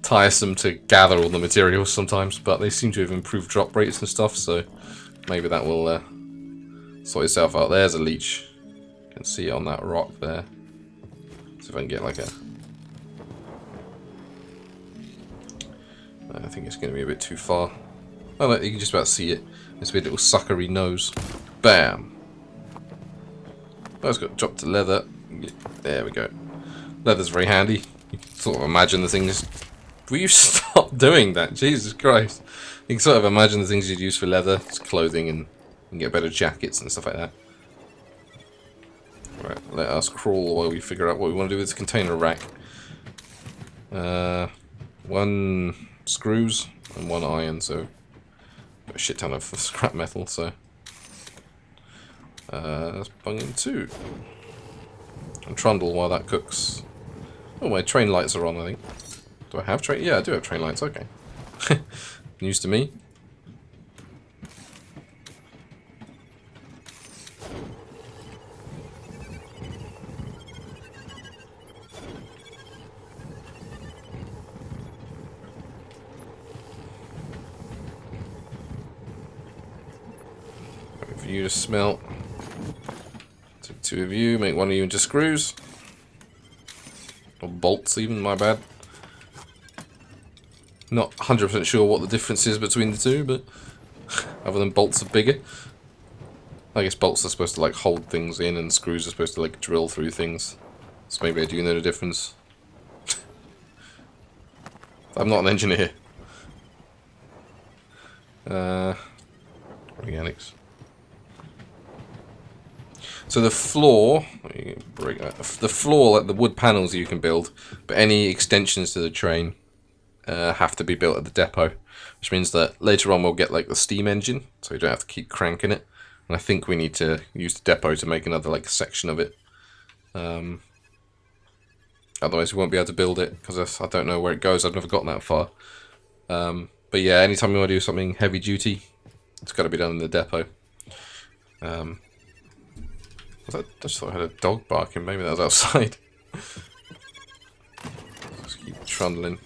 tiresome to gather all the materials sometimes, but they seem to have improved drop rates and stuff, so maybe that will sort itself out. There's a leech. You can see it on that rock there. See if I can get like a... I think it's going to be a bit too far. Oh, look, you can just about see it. It's a bit little suckery nose. Bam! Oh, it's got dropped to leather. There we go. Leather's very handy. You can sort of imagine the things... Will you stop doing that? Jesus Christ. You can sort of imagine the things you'd use for leather. It's clothing, and you can get better jackets and stuff like that. Right, let us crawl while we figure out what we want to do with this container rack. 1 screws and 1 iron, so got a shit ton of scrap metal, so let's bung in 2 and trundle while that cooks. Oh, my train lights are on, I think. Do I have train? Yeah, I do have train lights, okay. News to me. Wait for you to smelt. Take 2 of you, make 1 of you into screws. Or bolts even, my bad. Not 100% sure what the difference is between the two, but other than bolts are bigger. I guess bolts are supposed to like hold things in and screws are supposed to like drill through things. So maybe I do know the difference. I'm not an engineer. Organics. So the floor, break that. The floor, like the wood panels you can build, but any extensions to the train have to be built at the depot, which means that later on we'll get like the steam engine, so you don't have to keep cranking it. And I think we need to use the depot to make another like section of it. Otherwise we won't be able to build it, because I don't know where it goes. I've never gotten that far. But yeah, anytime you want to do something heavy duty, it's got to be done in the depot. I just thought I had a dog barking. Maybe that was outside. Just keep trundling.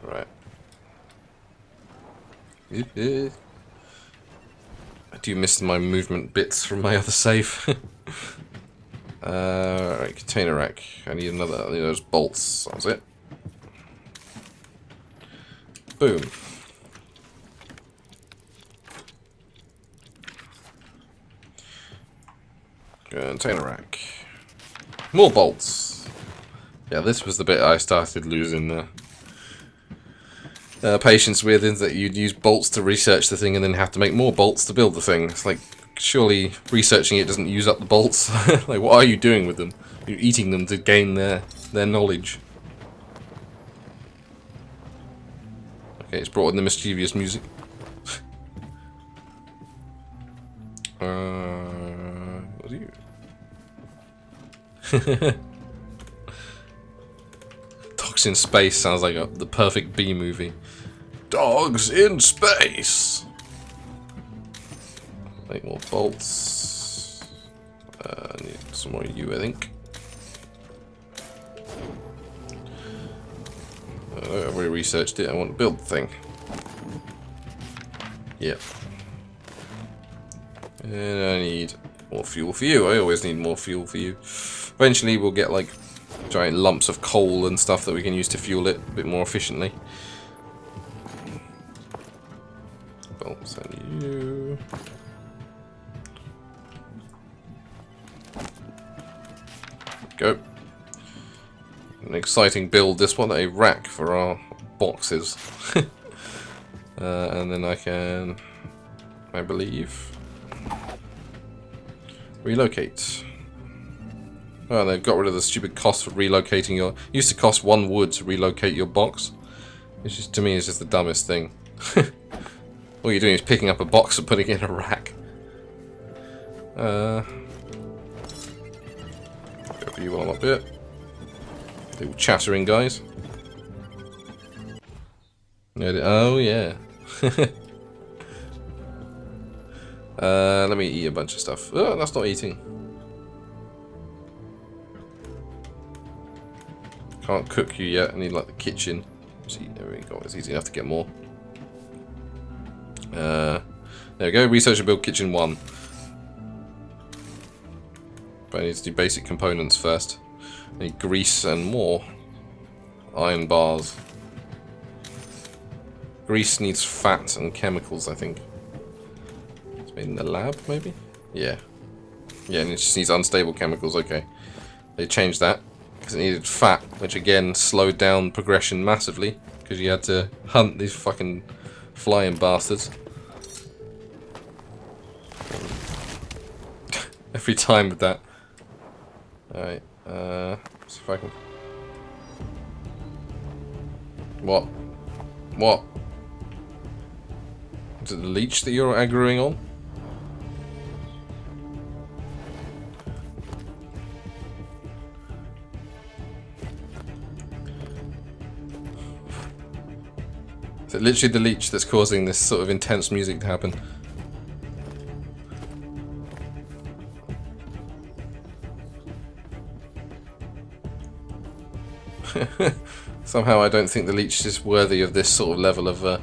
Right. I do miss my movement bits from my other save. Right, container rack. I need another. I need those bolts. That was it. Boom. Container rack. More bolts. Yeah, this was the bit I started losing patience with, is that you'd use bolts to research the thing and then have to make more bolts to build the thing. It's like, surely researching it doesn't use up the bolts. Like, what are you doing with them? You're eating them to gain their knowledge. Okay, it's brought in the mischievous music. What are you? Dogs in Space sounds like the perfect B movie. Dogs in Space! Make more bolts. I need some more U, I think. I've already researched it. I want to build the thing. Yep. And I need more fuel for you. I always need more fuel for you. Eventually we'll get like giant lumps of coal and stuff that we can use to fuel it a bit more efficiently. Bolts and you. Go. An exciting build, this one, a rack for our boxes. And then I can, I believe, relocate. Oh, they've got rid of the stupid cost for relocating your... It used to cost 1 wood to relocate your box. Which is, to me, is just the dumbest thing. All you're doing is picking up a box and putting it in a rack. Go for you while I'm up here. Little chattering guys. Oh, yeah. Let me eat a bunch of stuff. Oh, that's not eating. Can't cook you yet. I need like the kitchen. See, there we go. It's easy enough to get more. There we go. Research and build kitchen 1. But I need to do basic components first. I need grease and more iron bars. Grease needs fat and chemicals, I think. It's made in the lab, maybe? Yeah. Yeah, and it just needs unstable chemicals. Okay. They changed that. Because it needed fat, which again slowed down progression massively, because you had to hunt these fucking flying bastards. Every time with that. Alright, see if I can... What? What? Is it the leech that you're aggroing on? Is it literally the leech that's causing this sort of intense music to happen? Somehow I don't think the leech is worthy of this sort of level of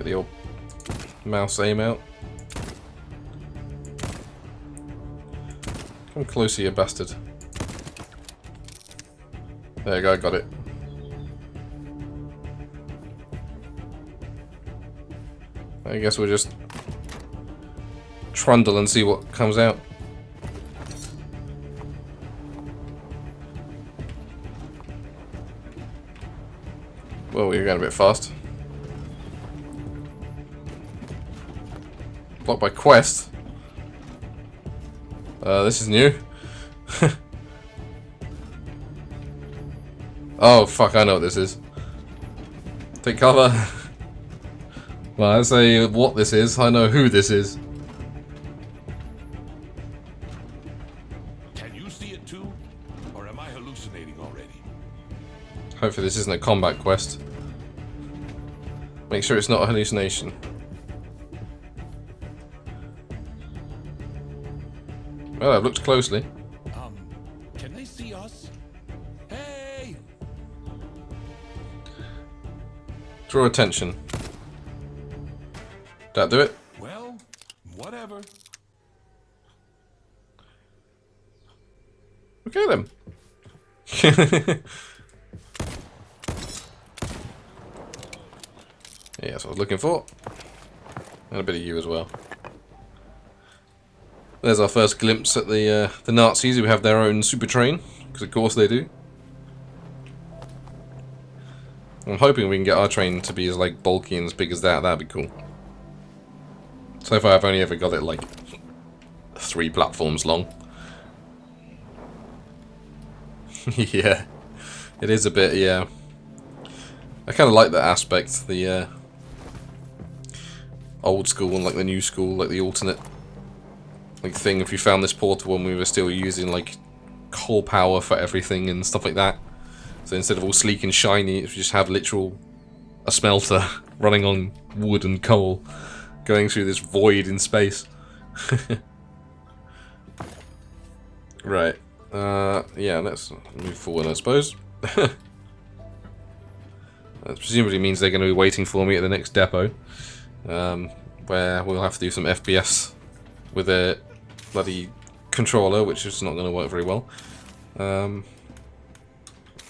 the old mouse aim out. Come closer, you bastard. There you go, got it. I guess we'll just trundle and see what comes out. Well, we're going a bit fast. Blocked by quest. This is new. Oh fuck, I know what this is. Take cover. Well, I say what this is, I know who this is. Can you see it too? Or am I hallucinating already? Hopefully this isn't a combat quest. Make sure it's not a hallucination. Well, I've looked closely. Can they see us? Hey! Draw attention. That do it? Well, whatever. Okay then. Yeah, that's what I was looking for. And a bit of you as well. There's our first glimpse at the Nazis who have their own super train, because of course they do. I'm hoping we can get our train to be as like bulky and as big as that. That'd be cool. So far I've only ever got it like 3 platforms long. Yeah, it is a bit, yeah. I kind of like that aspect, the old school and like the new school, like the alternate like thing. If you found this portal when we were still using like coal power for everything and stuff like that, so instead of all sleek and shiny, if you just have a smelter running on wood and coal, going through this void in space. Right. Yeah, let's move forward, I suppose. That presumably means they're going to be waiting for me at the next depot, where we'll have to do some FPS with a bloody controller, which is not going to work very well.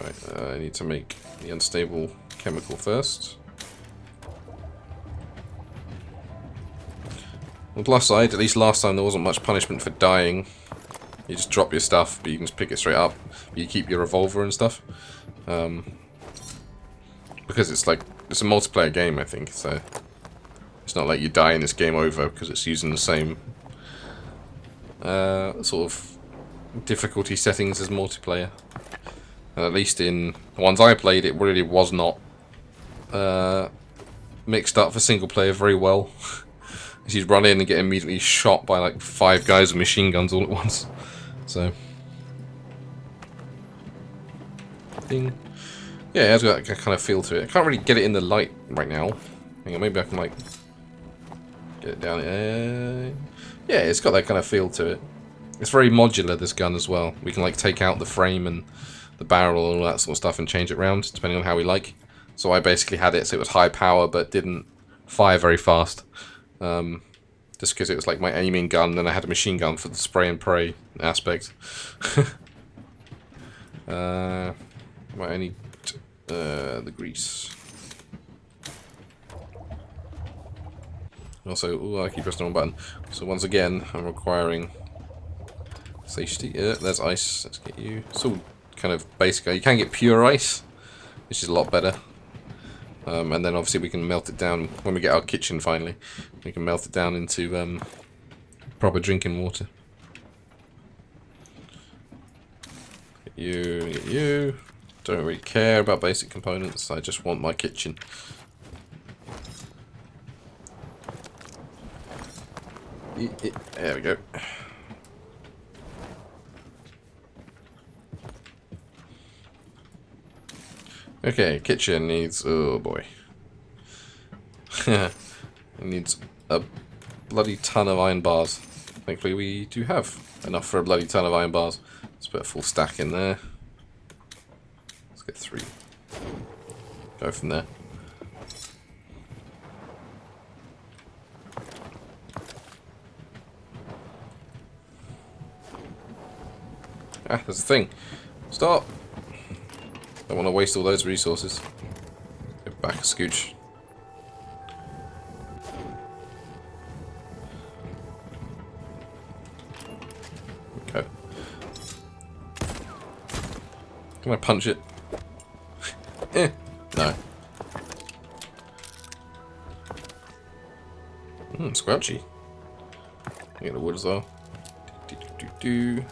Right, I need to make the unstable chemical first. On the plus side, at least last time there wasn't much punishment for dying. You just drop your stuff, but you can just pick it straight up. You keep your revolver and stuff. Because it's a multiplayer game, I think, so it's not like you die in this game over because it's using the same sort of difficulty settings as multiplayer. And at least in the ones I played, it really was not mixed up for single player very well. You'd run in and get immediately shot by like 5 guys with machine guns all at once. So, ding. Yeah, it has got that kind of feel to it. I can't really get it in the light right now. Hang on, maybe I can like get it down. Yeah, it's got that kind of feel to it. It's very modular, this gun as well. We can like take out the frame and the barrel and all that sort of stuff and change it around depending on how we like. So I basically had it so it was high power but didn't fire very fast. Just because it was like my aiming gun, and I had a machine gun for the spray and pray aspect. Right, I need the grease. Also, ooh, I keep pressing the wrong button. So once again, I'm requiring safety. There's ice. Let's get you. It's all kind of basic. You can get pure ice, which is a lot better. And then obviously we can melt it down when we get our kitchen finally. We can melt it down into proper drinking water. Get you. Don't really care about basic components. I just want my kitchen. There we go. Okay, kitchen needs... oh boy. It needs a bloody ton of iron bars. Thankfully we do have enough for a bloody ton of iron bars. Let's put a full stack in there. Let's get 3. Go from there. Ah, there's a thing. Stop! Don't want to waste all those resources. Go back a scooch. Okay. Can I punch it? No. Squelchy. Get the wood as well. You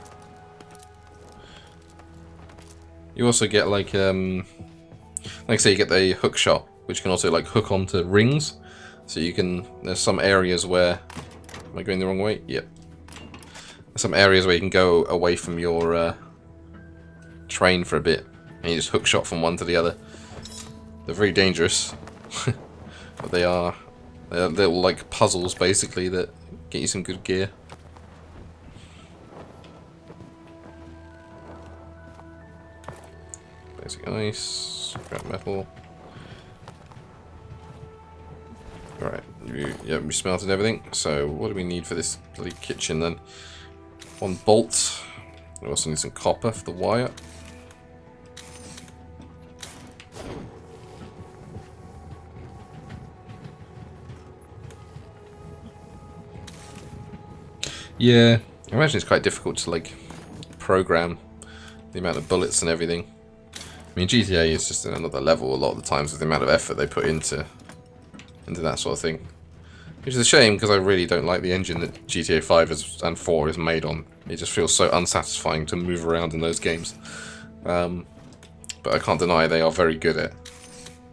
also get like I say, you get the hook shot, which can also like hook onto rings. So you can. There's some areas where. Am I going the wrong way? Yep. There's some areas where you can go away from your train for a bit, and you just hook shot from one to the other. They're very dangerous, but they're little like puzzles basically that get you some good gear. Basic ice, scrap metal. Alright, we smelted everything. So what do we need for this bloody kitchen then? One bolt. We also need some copper for the wire. Yeah, I imagine it's quite difficult to like program the amount of bullets and everything. I mean, GTA is just another level a lot of the times with the amount of effort they put into that sort of thing. Which is a shame because I really don't like the engine that GTA 5 and 4 is made on. It just feels so unsatisfying to move around in those games. But I can't deny they are very good at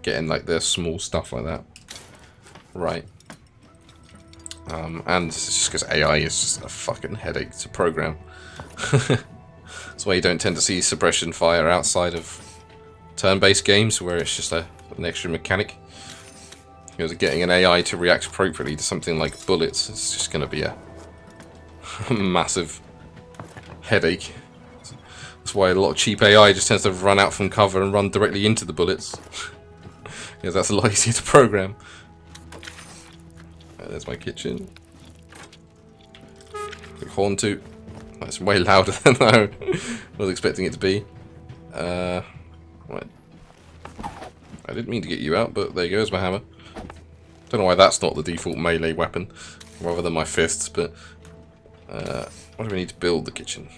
getting like their small stuff like that right. And it's just because AI is just a fucking headache to program. That's why you don't tend to see suppression fire outside of turn-based games where it's just an extra mechanic. Because getting an AI to react appropriately to something like bullets is just going to be a massive headache. That's why a lot of cheap AI just tends to run out from cover and run directly into the bullets. Because that's a lot easier to program. There's my kitchen. Quick horn toot. That's way louder than I was expecting it to be. Right. I didn't mean to get you out, but there goes my hammer. Don't know why that's not the default melee weapon, rather than my fists, but... what do we need to build the kitchen?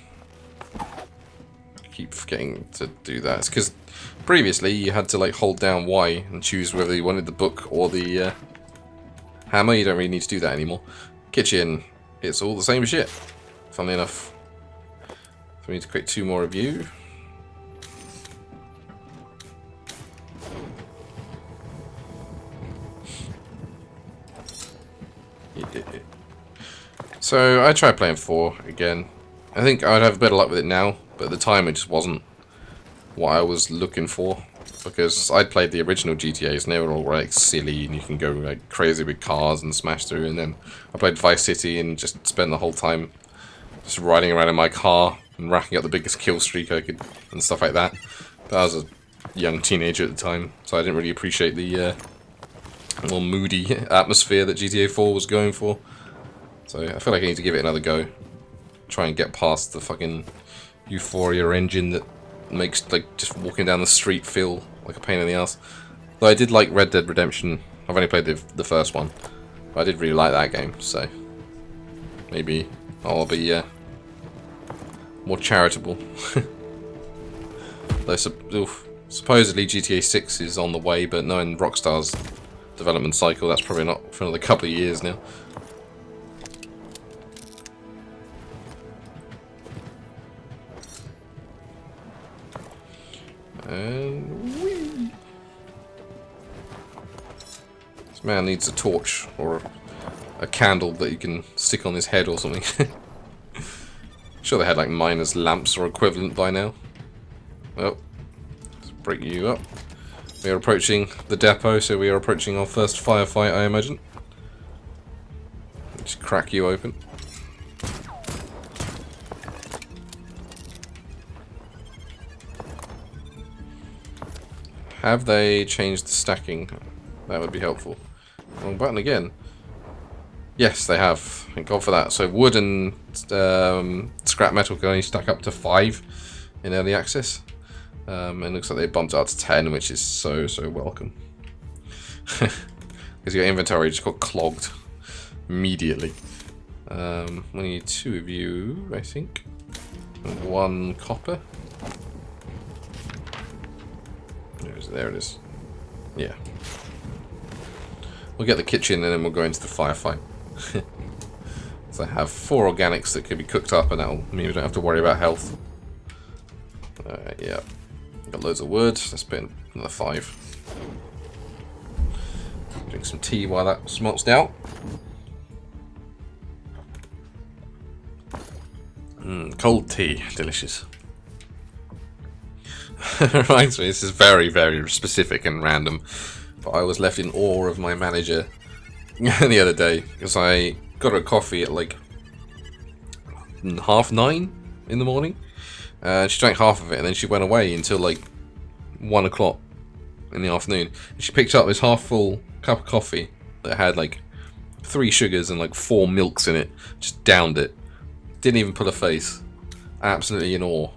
I keep forgetting to do that. It's because previously you had to like hold down Y and choose whether you wanted the book or the hammer. You don't really need to do that anymore. Kitchen, it's all the same shit. Funnily enough. So we need to create 2 more of you. So I tried playing 4 again. I think I'd have better luck with it now, but at the time it just wasn't what I was looking for. Because I'd played the original GTAs and they were all like silly and you can go like crazy with cars and smash through, and then I played Vice City and just spent the whole time just riding around in my car and racking up the biggest kill streak I could and stuff like that. But I was a young teenager at the time, so I didn't really appreciate the more moody atmosphere that GTA 4 was going for. So I feel like I need to give it another go. Try and get past the fucking Euphoria engine that makes like just walking down the street feel like a pain in the ass. Though I did like Red Dead Redemption. I've only played the first one, but I did really like that game. So maybe I'll be more charitable. Though supposedly GTA 6 is on the way, but knowing Rockstar's development cycle, that's probably not for another couple of years now. And whee! This man needs a torch or a candle that you can stick on his head or something. Sure they had like miners' lamps or equivalent by now. Well, let's break you up. We are approaching the depot, so we are approaching our first firefight, I imagine. Just crack you open. Have they changed the stacking? That would be helpful. Wrong button again. Yes, they have. Thank God for that. So wood and scrap metal can only stack up to 5 in early access. And it looks like they bumped it up to 10, which is so welcome. Because your inventory just got clogged immediately. We need 2 of you, I think. And 1 copper. There it is. Yeah. We'll get the kitchen and then we'll go into the firefight. So I have 4 organics that could be cooked up, and that'll mean we don't have to worry about health. Yeah. Got loads of wood. Let's put in another 5. Drink some tea while that smelts down. Cold tea. Delicious. Reminds me, this is very, very specific and random, but I was left in awe of my manager the other day because I got her a coffee at like 9:30 in the morning. She drank half of it and then she went away until like 1 o'clock in the afternoon. And she picked up this half full cup of coffee that had like 3 sugars and like 4 milks in it. Just downed it. Didn't even pull a face. Absolutely in awe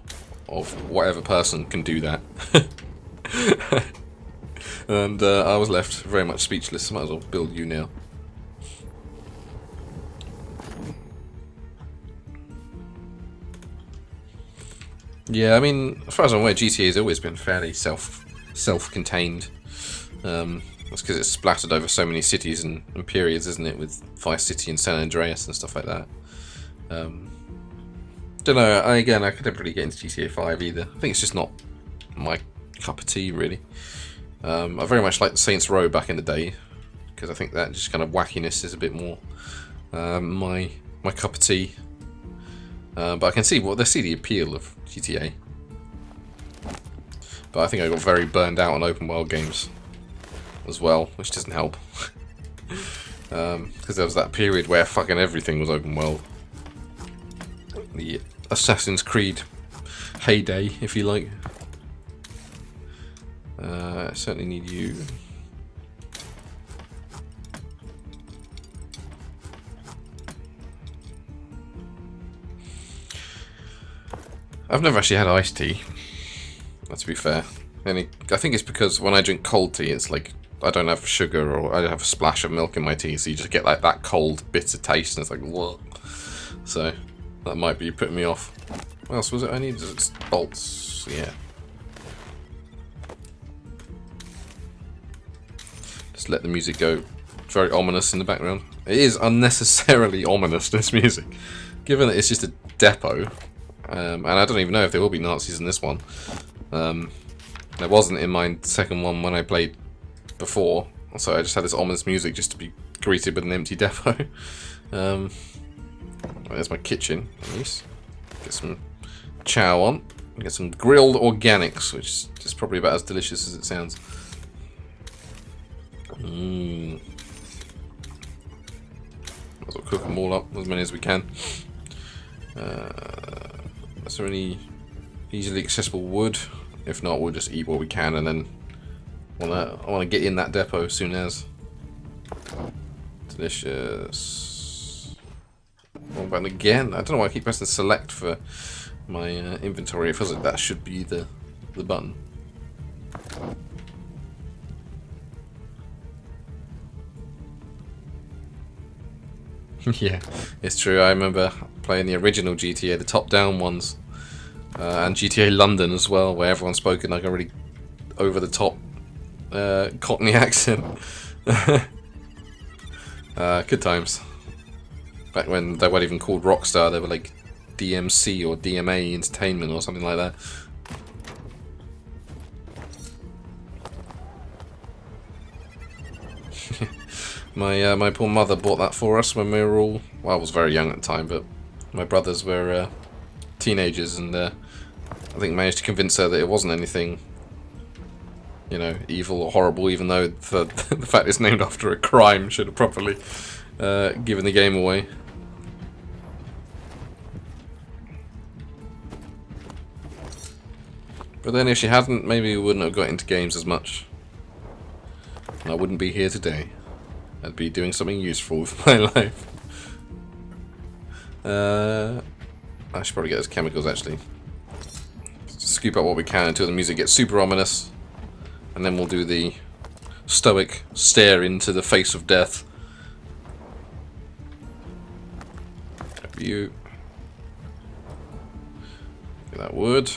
of whatever person can do that. And I was left very much speechless. Might as well build you now. Yeah, I mean, as far as I'm aware, GTA has always been fairly self-contained. That's because it's splattered over so many cities and periods, isn't it? With Vice City and San Andreas and stuff like that. Don't know. I couldn't really get into GTA 5 either. I think it's just not my cup of tea, really. I very much liked Saints Row back in the day because I think that just kind of wackiness is a bit more my cup of tea. But I can see the appeal of GTA. But I think I got very burned out on open world games as well, which doesn't help. Because there was that period where fucking everything was open world. The Assassin's Creed heyday, if you like. I certainly need you. I've never actually had iced tea, to be fair. I think it's because when I drink cold tea, it's like I don't have sugar or I don't have a splash of milk in my tea, so you just get like that cold, bitter taste, and it's like, what? So that might be putting me off. What else was it I needed? It's bolts, yeah. Just let the music go. It's very ominous in the background. It is unnecessarily ominous, this music, given that it's just a depot. And I don't even know if there will be Nazis in this one. There wasn't in my second one when I played before, so I just had this ominous music just to be greeted with an empty depot. There's my kitchen, at least. Get some chow on. Get some grilled organics, which is probably about as delicious as it sounds. Might as well cook them all up, as many as we can. Is there any easily accessible wood? If not, we'll just eat what we can, and then I want to get in that depot as soon as. Delicious. What button again? I don't know why I keep pressing select for my inventory. It feels like that should be the button. Yeah, it's true. I remember playing the original GTA, the top-down ones, and GTA London as well, where everyone spoke in like a really over-the-top Cockney accent. Good times. Back when they weren't even called Rockstar, they were like DMC or DMA Entertainment or something like that. My poor mother bought that for us when we were all... Well, I was very young at the time, but my brothers were teenagers, and I think managed to convince her that it wasn't anything, you know, evil or horrible, even though the fact it's named after a crime should have properly given the game away. But then if she hadn't, maybe we wouldn't have got into games as much. And I wouldn't be here today. I'd be doing something useful with my life. I should probably get those chemicals actually. Scoop up what we can until the music gets super ominous, and then we'll do the stoic stare into the face of death. Grab you. Get that wood.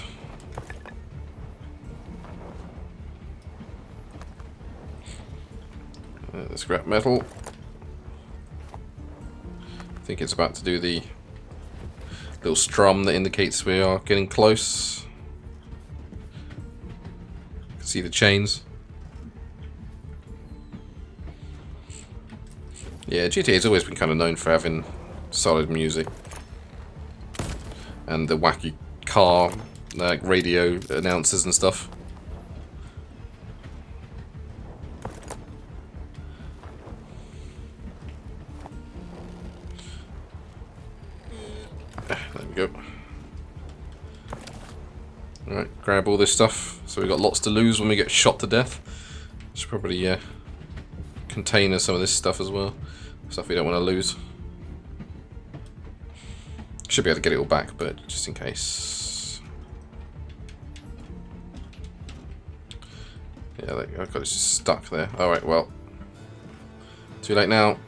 The scrap metal. I think it's about to do the little strum that indicates we are getting close. You can see the chains. Yeah, GTA has always been kind of known for having solid music. And the wacky car, like radio announcers and stuff. There we go. Alright, grab all this stuff. So we've got lots to lose when we get shot to death. Should probably contain some of this stuff as well. Stuff we don't want to lose. Should be able to get it all back, but just in case. Yeah, I've got it just stuck there. Alright, well. Too late now.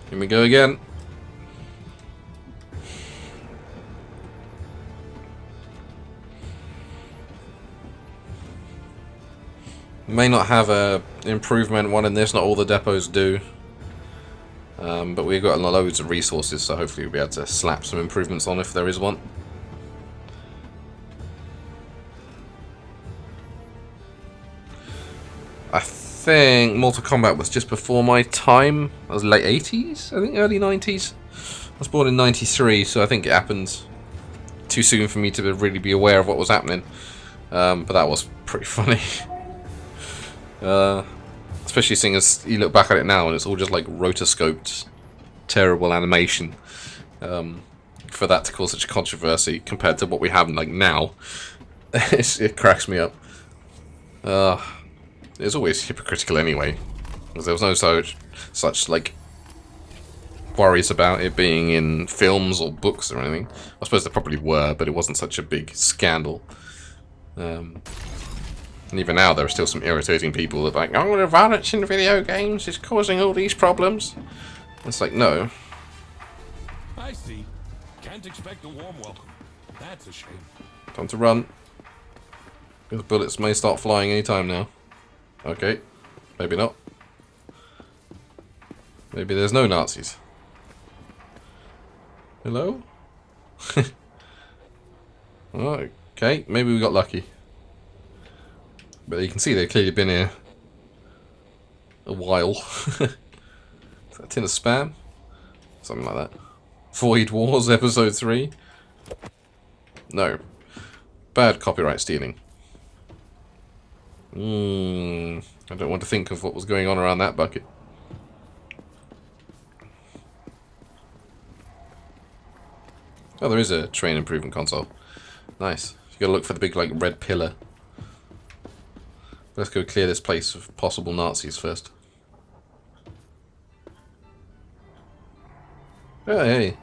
Here we go again. May not have a improvement one in this, not all the depots do. But we've got loads of resources, so hopefully we'll be able to slap some improvements on if there is one. I think Mortal Kombat was just before my time. I was late 80s, I think early 90s. I was born in 93, so I think it happened too soon for me to really be aware of what was happening. But that was pretty funny. Especially seeing as you look back at it now and it's all just like rotoscoped, terrible animation. For that to cause such a controversy compared to what we have like now, it cracks me up. It's always hypocritical anyway, because there was no such like worries about it being in films or books or anything. I suppose there probably were, but it wasn't such a big scandal. And even now, there are still some irritating people that are like, oh, the violence in video games is causing all these problems. It's like, no. I see. Can't expect a warm welcome. That's a shame. Time to run. Because bullets may start flying any time now. Okay. Maybe not. Maybe there's no Nazis. Hello? Oh, okay, maybe we got lucky. But you can see they've clearly been here a while. Is that a tin of spam? Something like that. Void Wars Episode 3? No. Bad copyright stealing. I don't want to think of what was going on around that bucket. Oh, there is a train improvement console. Nice. You gotta look for the big, like, red pillar. Let's go clear this place of possible Nazis first. Oh, hey.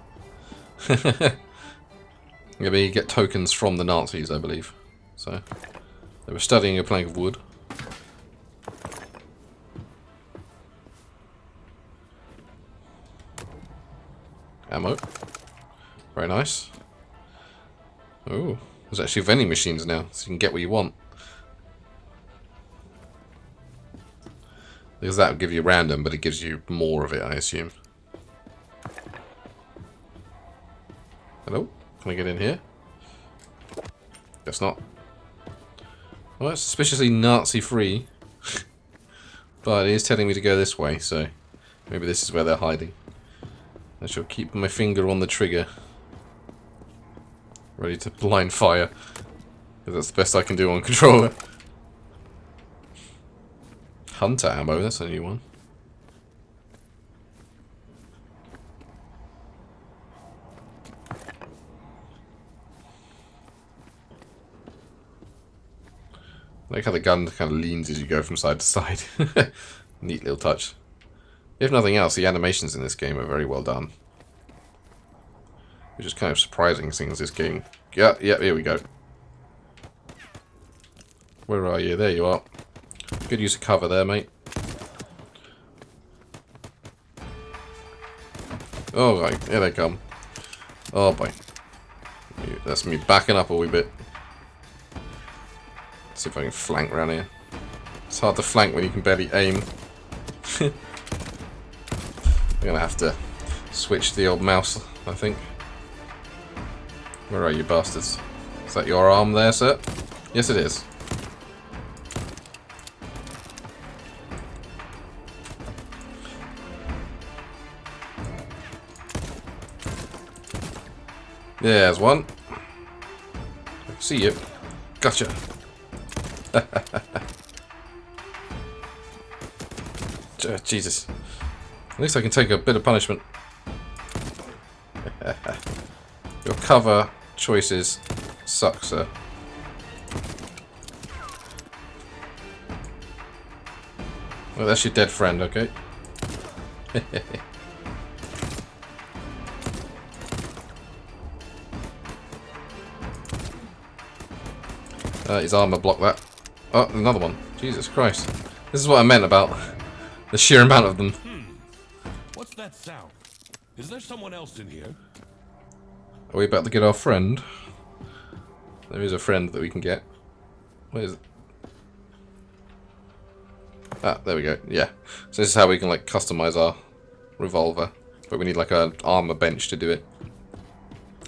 Maybe get tokens from the Nazis, I believe. So, they were studying a plank of wood. Ammo. Very nice. Oh, there's actually vending machines now, so you can get what you want. Because that would give you random, but it gives you more of it, I assume. Hello? Can I get in here? Guess not. Well, it's suspiciously Nazi-free. But it is telling me to go this way, so maybe this is where they're hiding. I shall keep my finger on the trigger. Ready to blind fire. Because that's the best I can do on controller. Hunter ammo, that's a new one. I like how the gun kind of leans as you go from side to side. Neat little touch. If nothing else, the animations in this game are very well done. Which is kind of surprising, seeing as this game... Yeah, here we go. Where are you? There you are. Good use of cover there, mate. Oh, right. Here they come. Oh, boy. That's me backing up a wee bit. Let's see if I can flank around here. It's hard to flank when you can barely aim. I'm gonna have to switch to the old mouse, I think. Where are you bastards? Is that your arm there, sir? Yes, it is. There's one. I can see you. Gotcha. Jesus. At least I can take a bit of punishment. Your cover choices suck, sir. Well, that's your dead friend, okay? His armor blocked that. Oh, another one. Jesus Christ. This is what I meant about the sheer amount of them. What's that sound? Is there someone else in here? Are we about to get our friend? There is a friend that we can get. Where is it? Ah, there we go. Yeah. So this is how we can like customize our revolver. But we need like an armor bench to do it.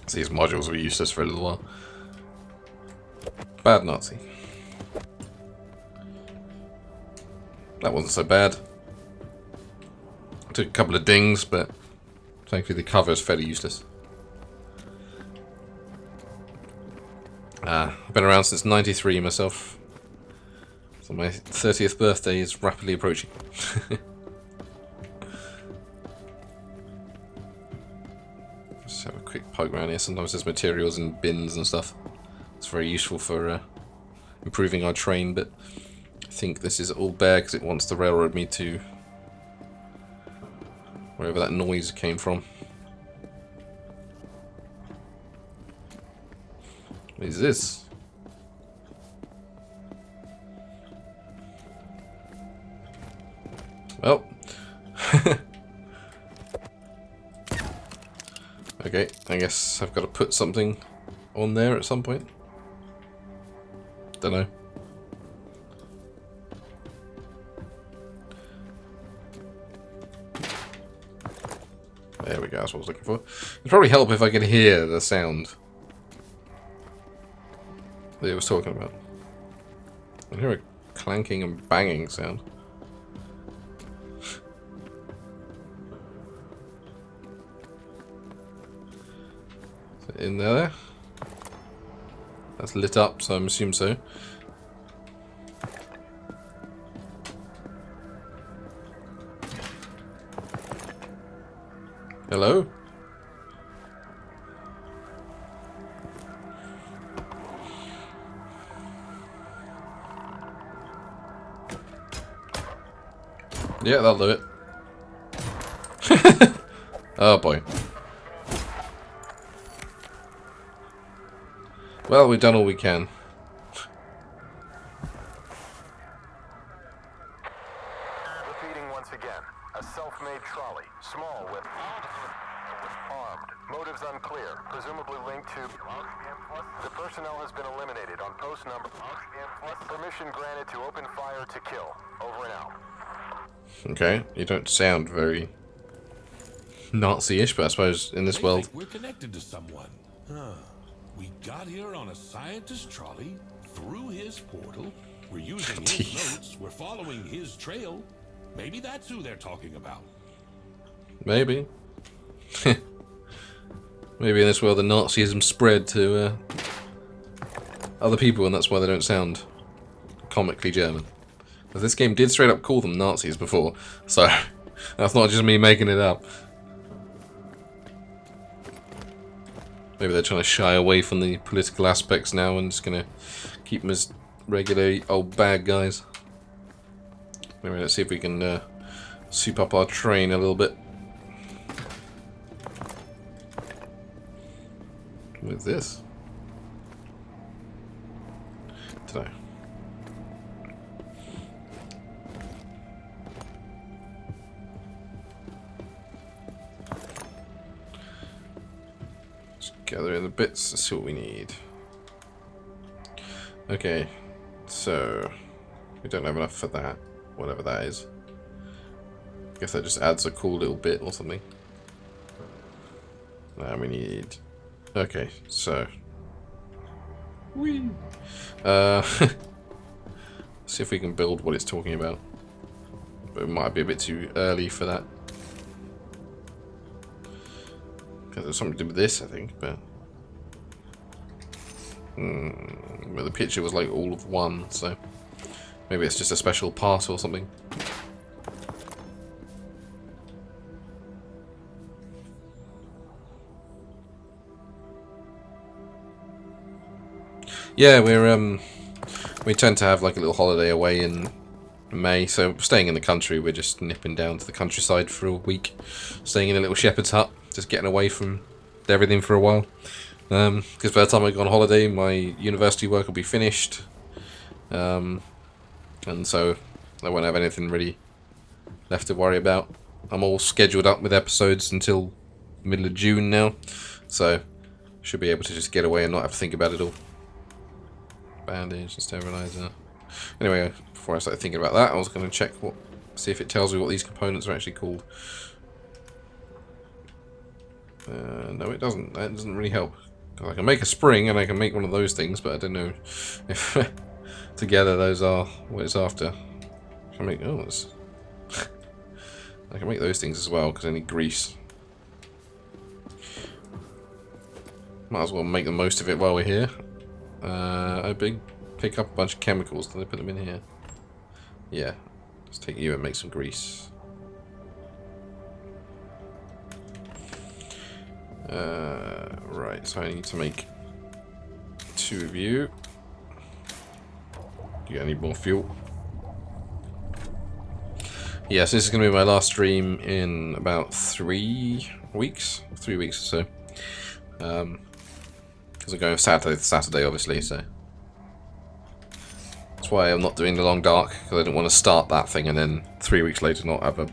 So these modules were useless for a little while. Bad Nazi. That wasn't so bad. Took a couple of dings, but thankfully the cover is fairly useless. I've been around since '93 myself. So my 30th birthday is rapidly approaching. Just have a quick poke around here. Sometimes there's materials in bins and stuff. It's very useful for improving our train, but I think this is all bare because it wants to railroad me to wherever that noise came from. What is this? Well. Okay, I guess I've got to put something on there at some point. Don't know. There we go, that's what I was looking for. It'd probably help if I could hear the sound that it was talking about. I hear a clanking and banging sound. Is it in there? That's lit up, so I'm assuming so. Hello? Yeah, that'll do it. Oh boy. Well, we've done all we can. Repeating once again. A self-made trolley, small with armed. Motives unclear. Presumably linked to... The personnel has been eliminated on post number... Permission granted to open fire to kill. Over and out. Okay, you don't sound very Nazi-ish, but I suppose in this world... We're connected to someone. We got here on a scientist trolley, through his portal, we're using his notes, we're following his trail. Maybe that's who they're talking about. Maybe. Maybe in this world the Nazism spread to other people and that's why they don't sound comically German. Because this game did straight up call them Nazis before, so that's not just me making it up. Maybe they're trying to shy away from the political aspects now and just gonna keep them as regular old bad guys. Maybe let's see if we can soup up our train a little bit. With this? Dunno. Just gather in the bits, let's see what we need. Okay, so we don't have enough for that, whatever that is. I guess that just adds a cool little bit or something. Now we need... Okay, so... Whee! See if we can build what it's talking about. But it might be a bit too early for that. Because there's something to do with this, I think, but... But the picture was like all of one, so... Maybe it's just a special part or something. Yeah, we tend to have like a little holiday away in May, so staying in the country, we're just nipping down to the countryside for a week, staying in a little shepherd's hut, just getting away from everything for a while. Because by the time I go on holiday, my university work will be finished, and so I won't have anything really left to worry about. I'm all scheduled up with episodes until middle of June now, so should be able to just get away and not have to think about it all. Bandage and sterilizer. Anyway, before I started thinking about that, I was going to check see if it tells me what these components are actually called. No, it doesn't. That doesn't really help. I can make a spring and I can make one of those things, but I don't know if together those are what it's after. I can make I can make those things as well because I need grease. Might as well make the most of it while we're here. I pick up a bunch of chemicals. Did I put them in here? Yeah. Let's take you and make some grease. Right, so I need to make 2 of you. Do I need more fuel? Yes, this is going to be my last stream in about 3 weeks. 3 weeks or so. Because I'm going Saturday to Saturday, obviously, so... That's why I'm not doing the Long Dark, because I don't want to start that thing and then 3 weeks later not have a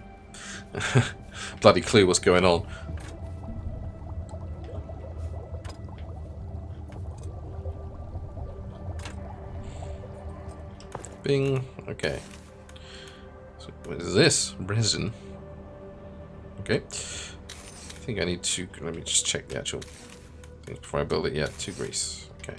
bloody clue what's going on. Bing. Okay. So what is this? Resin. Okay. I think I need to... Let me just check the actual things before I build it. Yeah, 2 grease. Okay.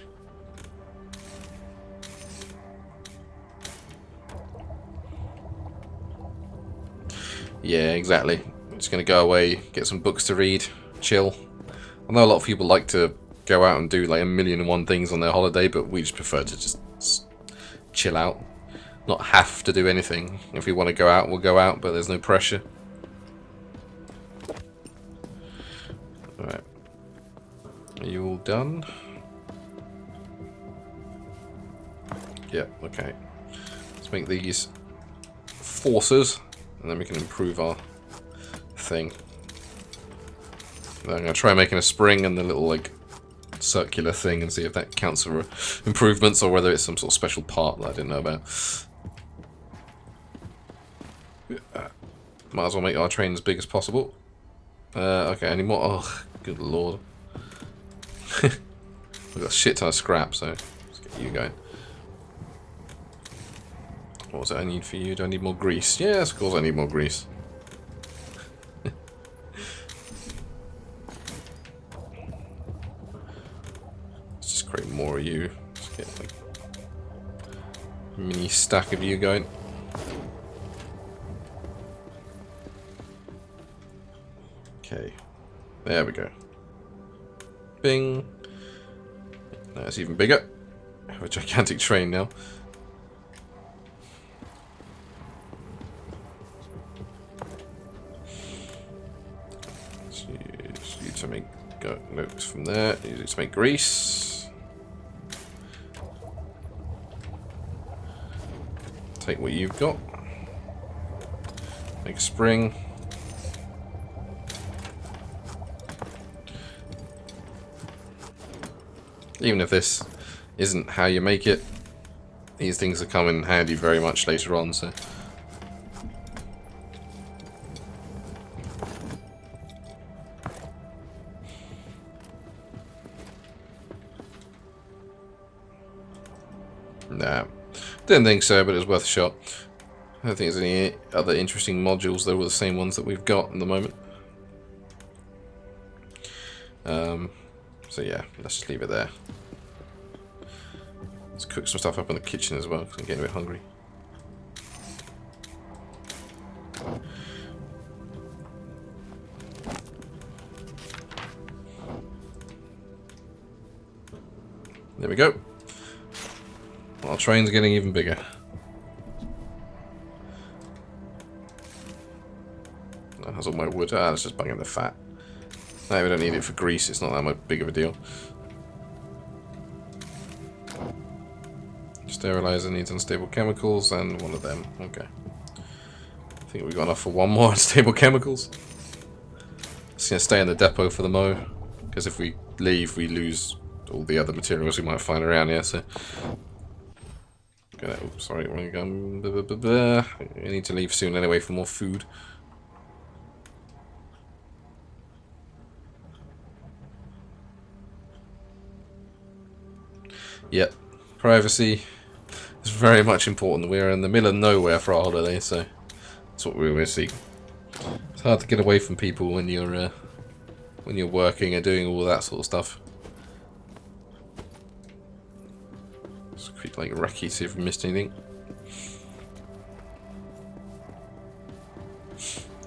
Yeah, exactly. I'm just going to go away, get some books to read, chill. I know a lot of people like to go out and do like 1,000,001 things on their holiday, but we just prefer to just chill out. Not have to do anything. If we want to go out, we'll go out, but there's no pressure. Alright. Are you all done? Yeah, okay. Let's make these forces, and then we can improve our thing. I'm going to try making a spring and the little, like, circular thing and see if that counts for improvements or whether it's some sort of special part that I didn't know about. Might as well make our train as big as possible. Okay, any more? Oh, good lord. We've got a shit ton of scrap, so let's get you going. What was it I need for you? Do I need more grease? Yes, of course I need more grease. Let's just create more of you. Let's get like a mini stack of you going. Okay, there we go. Bing. That's even bigger. I have a gigantic train now. Let's use you to make notes from there. Use it to make grease. Take what you've got. Make a spring. Even if this isn't how you make it, these things will come in handy very much later on, so... Nah, didn't think so, but it was worth a shot. I don't think there's any other interesting modules that were the same ones that we've got at the moment. So yeah, let's just leave it there. Let's cook some stuff up in the kitchen as well, because I'm getting a bit hungry. There we go. Our train's getting even bigger. That has all my wood. Ah, let's just bung in the fat. No, we don't need it for grease. It's not that much big of a deal. Sterilizer needs unstable chemicals and one of them. Okay. I think we've got enough for one more unstable chemicals. Just gonna stay in the depot for the mo, because if we leave, we lose all the other materials we might find around here. So, oops, sorry, wrong gun. We need to leave soon anyway for more food. Yep, privacy is very much important. We're in the middle of nowhere for our holiday, so that's what we were seeking. It's hard to get away from people when you're working and doing all that sort of stuff. Just quick, like, recce, see if we missed anything.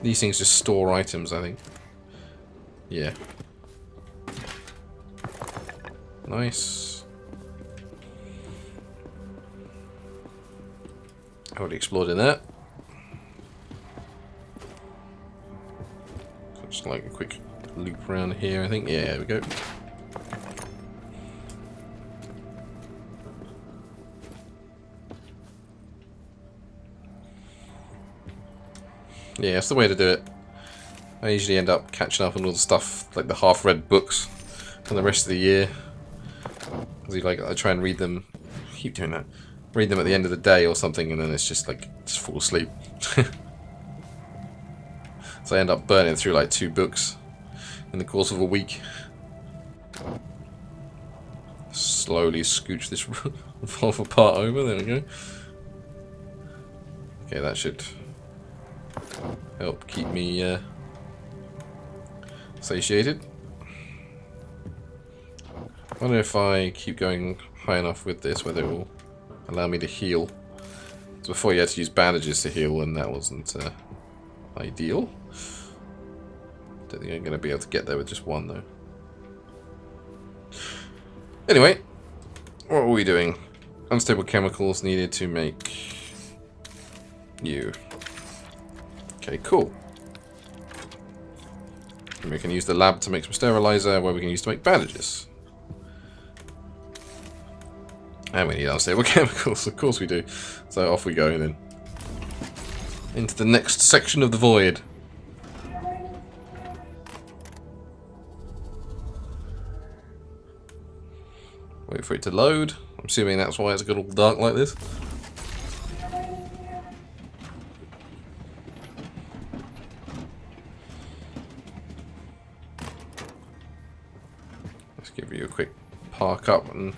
These things just store items, I think. Yeah. Nice. Already explored in there. Just like a quick loop around here, I think. Yeah, there we go. Yeah, that's the way to do it. I usually end up catching up on all the stuff, like the half-read books for the rest of the year. Because I try and read them. I keep doing that. Read them at the end of the day or something, and then it's just like just fall asleep. So I end up burning through like 2 books in the course of a week. Slowly scooch this revolver part over. There we go. Okay, that should help keep me satiated. I wonder if I keep going high enough with this, whether it will allow me to heal. So before you had to use bandages to heal, and that wasn't ideal. Don't think I'm going to be able to get there with just one, though. Anyway, what were we doing? Unstable chemicals needed to make you. Okay, cool. And we can use the lab to make some sterilizer, where we can use to make bandages. And we need unstable chemicals, of course we do. So off we go then. Into the next section of the void. Wait for it to load. I'm assuming that's why it's got all dark like this. Let's give you a quick park up and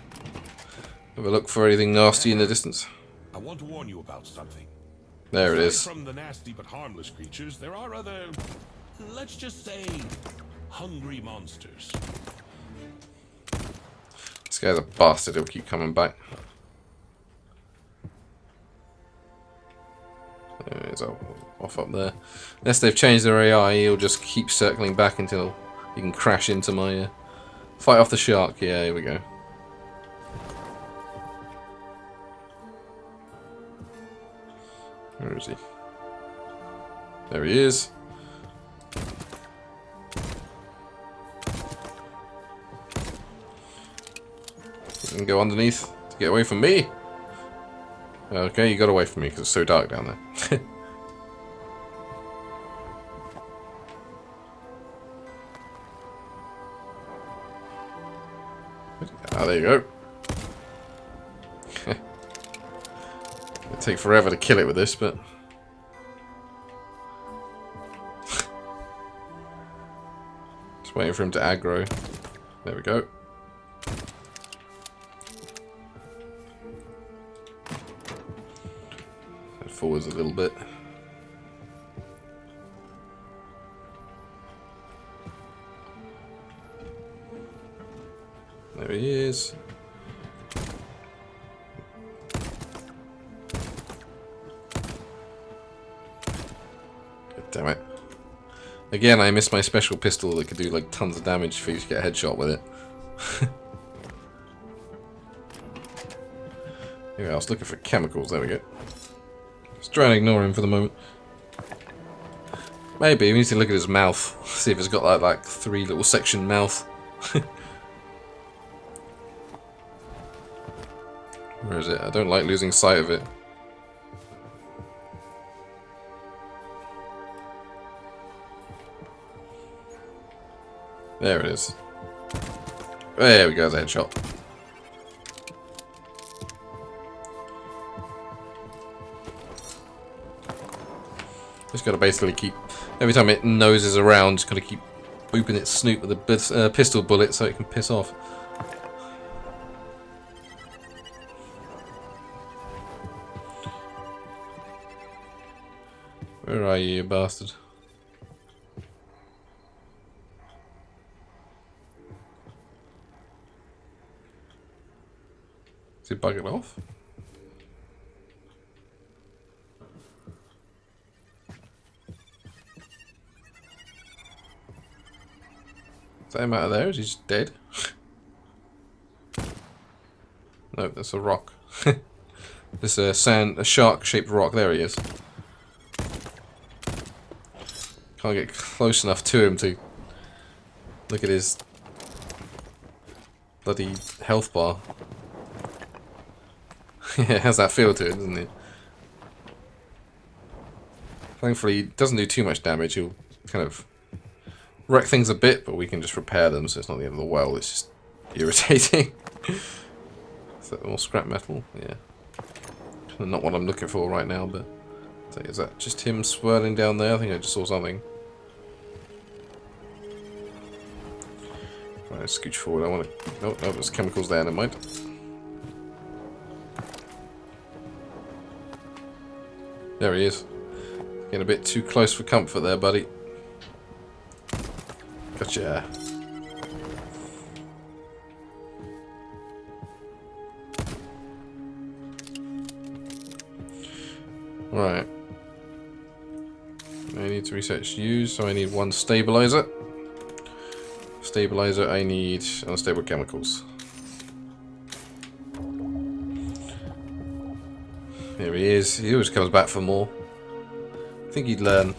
have a look for anything nasty in the distance. I want to warn you about something. There it is. From the nasty but harmless creatures, there are other, let's just say, hungry monsters. This guy's a bastard, he'll keep coming back. He's off up there. Unless they've changed their AI, he'll just keep circling back until he can crash into my... fight off the shark. Yeah, here we go. Where is he? There he is. You can go underneath to get away from me. Okay, you got away from me because it's so dark down there. there you go. It'll take forever to kill it with this, but... Just waiting for him to aggro. There we go. Head forwards a little bit. There he is. God damn it. Again, I missed my special pistol that could do like tons of damage for you to get a headshot with it. Anyway, I was looking for chemicals. There we go. Just try and ignore him for the moment. Maybe we need to look at his mouth. See if he's got like 3 little section mouth. Where is it? I don't like losing sight of it. There it is. There we go, there's a headshot. Just gotta basically keep... Every time it noses around, just gotta keep booping its snoot with a pistol bullet so it can piss off. Where are you, you bastard? Is he buggered off? Is that him out of there? Is he just dead? No, that's a rock. There's a shark-shaped rock. There he is. Can't get close enough to him to look at his bloody health bar. Yeah, it has that feel to it, doesn't it? Thankfully, he doesn't do too much damage. He'll kind of wreck things a bit, but we can just repair them, so it's not the end of the world. It's just irritating. Is that more scrap metal? Yeah. Not what I'm looking for right now, but... Is that just him swirling down there? I think I just saw something. Right, let's scooch forward. I want to... No, no, there's chemicals there, never mind. There he is. Getting a bit too close for comfort there, buddy. Gotcha. Right. I need to research use, so I need 1 stabilizer. Stabilizer, I need unstable chemicals. Here he is. He always comes back for more. I think he'd learn.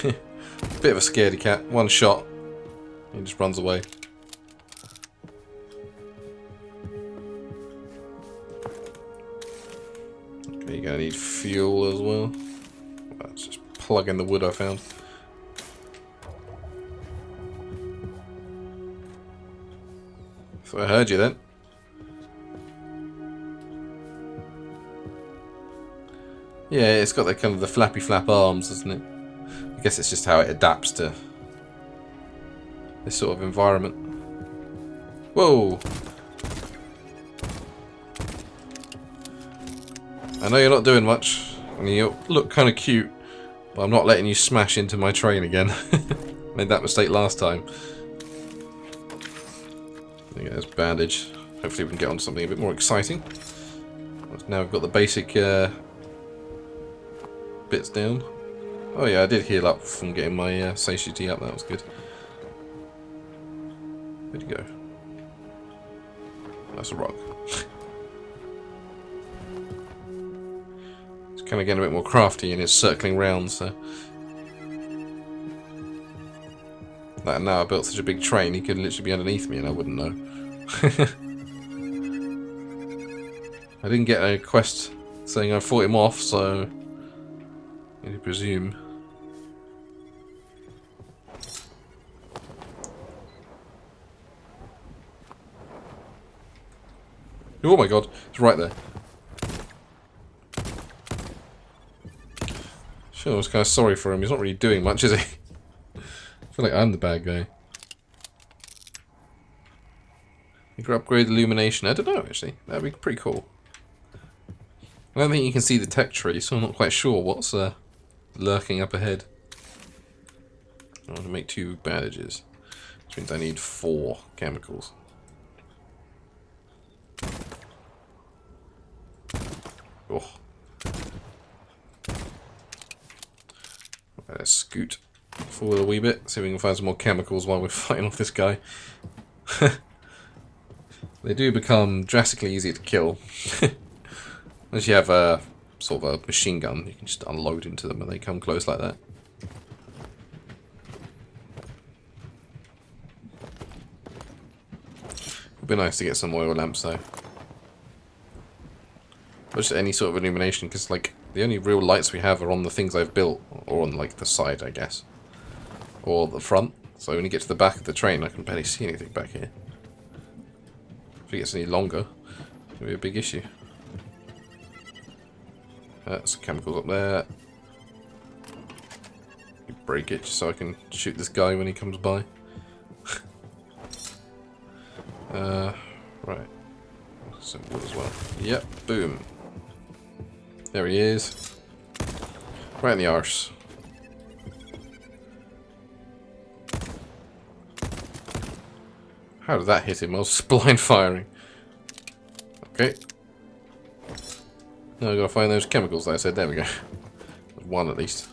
Bit of a scaredy cat. 1 shot. He just runs away. Okay, you're gonna need fuel as well. Let's just plug in the wood I found. So I heard you then. Yeah, it's got the kind of the flappy flap arms, doesn't it? I guess it's just how it adapts to this sort of environment. Whoa! I know you're not doing much, and you look kind of cute, but I'm not letting you smash into my train again. Made that mistake last time. There you go, there's bandage. Hopefully we can get on to something a bit more exciting. Now we've got the basic bits down. Oh yeah, I did heal up from getting my satiety up, that was good. Where'd you go? That's a rock. It's kind of getting a bit more crafty and it's circling round, so... That now I built such a big train, he could literally be underneath me and I wouldn't know. I didn't get a quest saying I fought him off, so... I presume. Oh my god, it's right there. Sure, I was kind of sorry for him. He's not really doing much, is he? I feel like I'm the bad guy. You could upgrade illumination. I don't know, actually. That'd be pretty cool. I don't think you can see the tech tree, so I'm not quite sure what's lurking up ahead. I want to make 2 bandages, which means I need 4 chemicals. Oh. Let's scoot forward a wee bit, see if we can find some more chemicals while we're fighting off this guy. They do become drastically easier to kill. Unless you have a sort of a machine gun, you can just unload into them when they come close like that. It'd be nice to get some oil lamps though. Or just any sort of illumination, because like the only real lights we have are on the things I've built, or on like the side, I guess, or the front. So when you get to the back of the train, I can barely see anything back here. If it gets any longer, it'll be a big issue. That's chemicals up there. You break it just so I can shoot this guy when he comes by. Right. Some wood as well. Yep, boom. There he is. Right in the arse. How did that hit him? I was blind firing. Okay. Now I've got to find those chemicals that I said. There we go. One at least.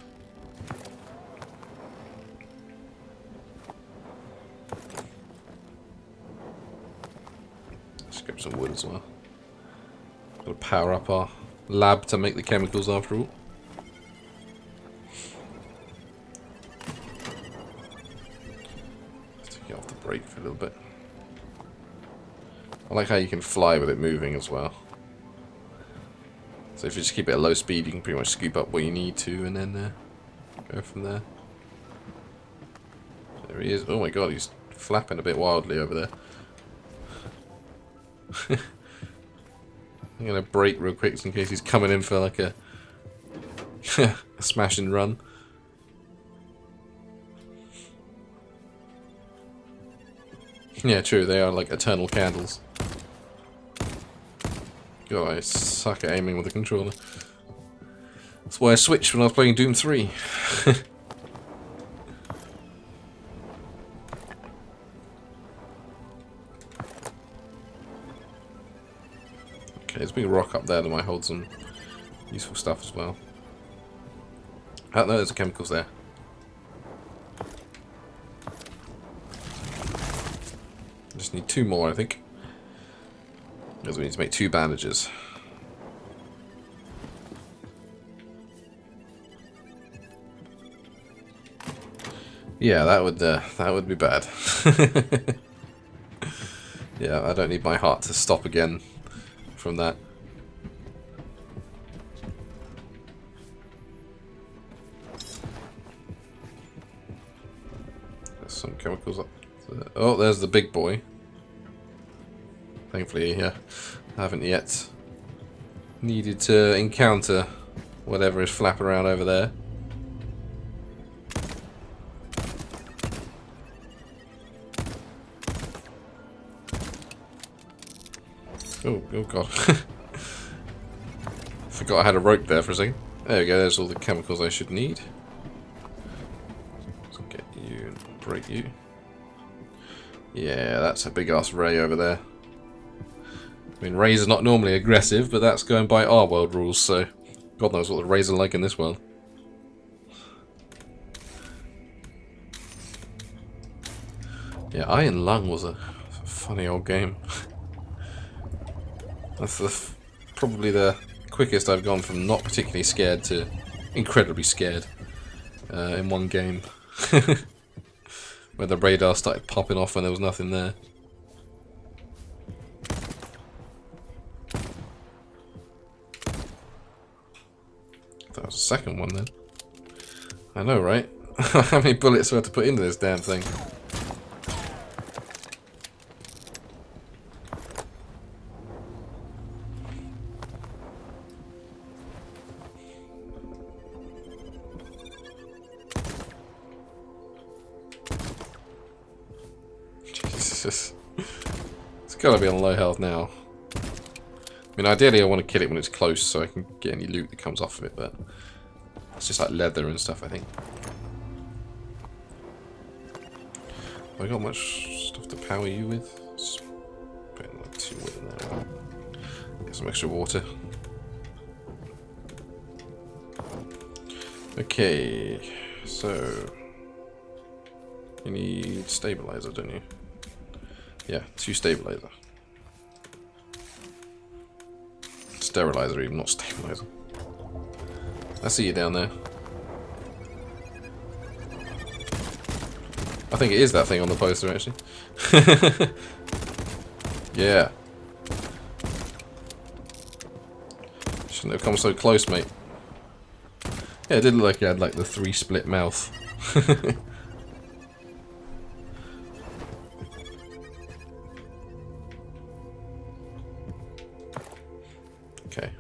Let's grab some wood as well. Got to power up our lab to make the chemicals after all. Let's take it off the brake for a little bit. I like how you can fly with it moving as well. So if you just keep it at low speed, you can pretty much scoop up what you need to and then go from there. There he is. Oh my god, he's flapping a bit wildly over there. I'm going to brake real quick just in case he's coming in for like a, a smash and run. Yeah, true, they are like eternal candles. God, I suck at aiming with the controller. That's why I switched when I was playing Doom 3. Okay, there's a big rock up there that might hold some useful stuff as well. Oh no, there's the chemicals there. Just need 2 more, I think. Because we need to make 2 bandages. Yeah, that would be bad. Yeah, I don't need my heart to stop again from that. There's some chemicals up there. Oh, there's the big boy. Thankfully, yeah, I haven't yet needed to encounter whatever is flapping around over there. Oh god. Forgot I had a rope there for a second. There we go, there's all the chemicals I should need. Let's get you and break you. Yeah, that's a big ass ray over there. I mean, rays are not normally aggressive, but that's going by our world rules, so God knows what the rays are like in this world. Yeah, Iron Lung was a funny old game. That's probably the quickest I've gone from not particularly scared to incredibly scared in one game. Where the radar started popping off when there was nothing there. That was the second one then. I know, right? How many bullets do I have to put into this damn thing? It's gotta be on low health now. I mean, ideally I want to kill it when it's close so I can get any loot that comes off of it, but it's just like leather and stuff, I think. Have I got much stuff to power you with? Just putting like 2 wood in there. Get some extra water. Okay, so you need stabilizer, don't you? Yeah, 2 stabilizer. Sterilizer, even not stabilizer. I see you down there. I think it is that thing on the poster, actually. Yeah. Shouldn't have come so close, mate. Yeah, it did look like you had like the 3 split mouth. Okay.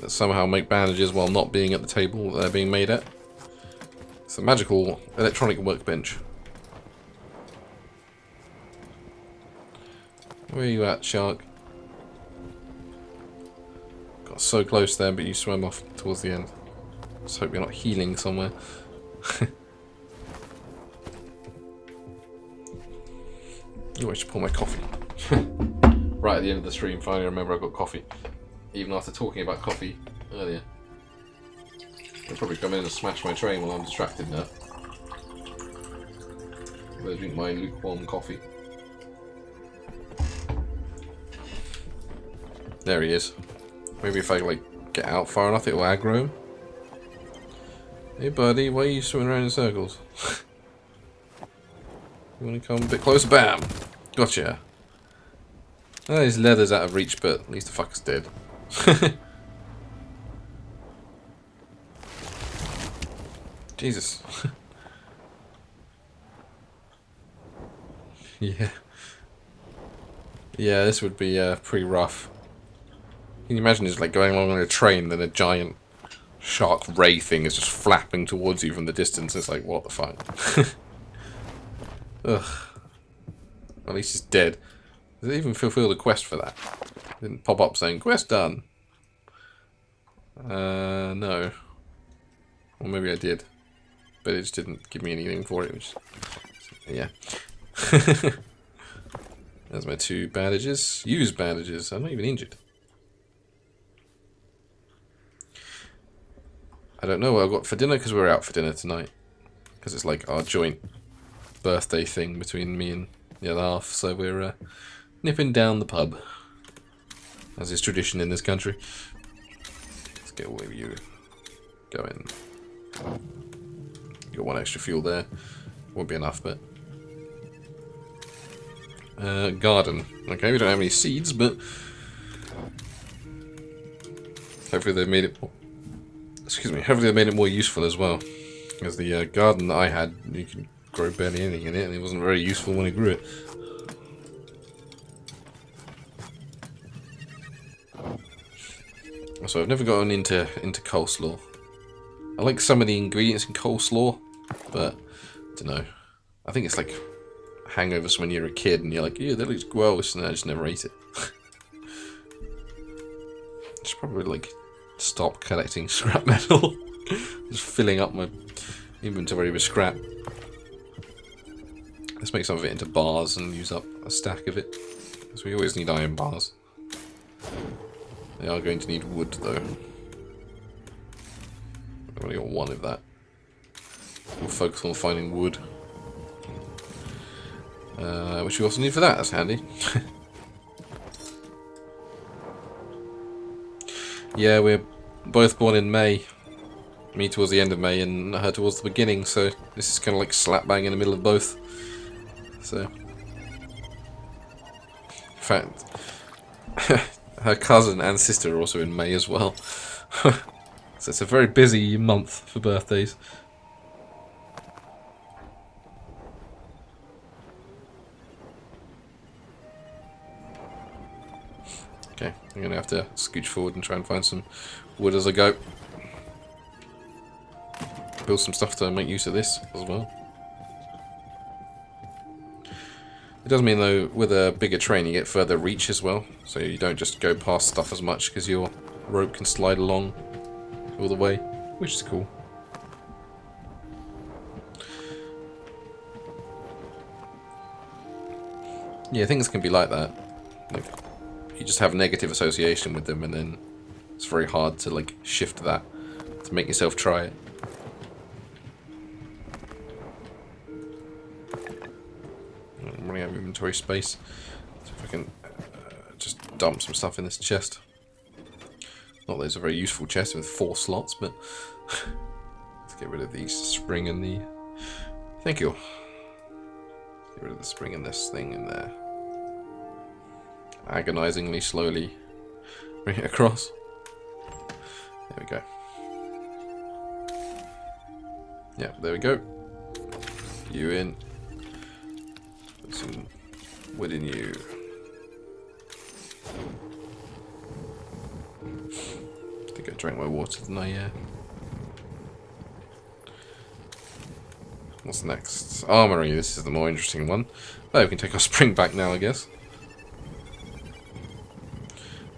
Let's somehow make bandages while not being at the table that they're being made at. It's a magical electronic workbench. Where are you at, shark? Got so close there, but you swam off towards the end. Just hope you're not healing somewhere. Oh, I should pour my coffee. Right at the end of the stream, finally remember I got coffee. Even after talking about coffee earlier. I'll probably come in and smash my train while I'm distracted now. I'm gonna drink my lukewarm coffee. There he is. Maybe if I like get out far enough, it will aggro him. Hey buddy, why are you swimming around in circles? You want to come a bit closer? Bam! Gotcha. Oh, his leather's out of reach, but at least the fucker's dead. Jesus. Yeah. Yeah, this would be pretty rough. Can you imagine just like going along on a train, then a giant shark ray thing is just flapping towards you from the distance? It's like, what the fuck? Ugh. At least he's dead. Does it even fulfill the quest for that? It didn't pop up saying, quest done. No. Or maybe I did. But it just didn't give me anything for it. Which, yeah. There's my 2 bandages. Use bandages. I'm not even injured. I don't know what I got for dinner because we're out for dinner tonight. Because it's like our joint birthday thing between me and the other half. So we're nipping down the pub. As is tradition in this country. Let's get all of you going. Got 1 extra fuel there. Won't be enough, but... garden. Okay, we don't have any seeds, but... hopefully they've made it... excuse me, hopefully they made it more useful as well. Because the garden that I had, you could grow barely anything in it, and it wasn't very useful when I grew it. So I've never gotten into coleslaw. I like some of the ingredients in coleslaw, but I don't know. I think it's like hangovers when you're a kid and you're like, yeah, that looks gross, and I just never ate it. I should probably like stop collecting scrap metal. Just filling up my inventory with scrap. Let's make some of it into bars and use up a stack of it. Because we always need iron bars. They are going to need wood though. I've only got 1 of that. We'll focus on finding wood. Which we also need for that, that's handy. Yeah, we're both born in May. Me towards the end of May and her towards the beginning, so this is kind of like slap bang in the middle of both. So, in fact, her cousin and sister are also in May as well. So it's a very busy month for birthdays. Okay, I'm going to have to scooch forward and try and find some wood as I go. Build some stuff to make use of this as well. It does mean, though, with a bigger train you get further reach as well, so you don't just go past stuff as much because your rope can slide along all the way, which is cool. Yeah, things can be like that. Like, you just have a negative association with them, and then it's very hard to like shift that to make yourself try it. I'm running out of inventory space. So if I can just dump some stuff in this chest. Not that it's a very useful chest with 4 slots, but let's get rid of the spring and the... Thank you. Get rid of the spring and this thing in there. Agonizingly slowly bring it across. There we go. Yeah, there we go. You in. Put some wood in you. I think I drank my water, didn't I? Yeah. What's next? Armory. This is the more interesting one. Oh, we can take our spring back now, I guess.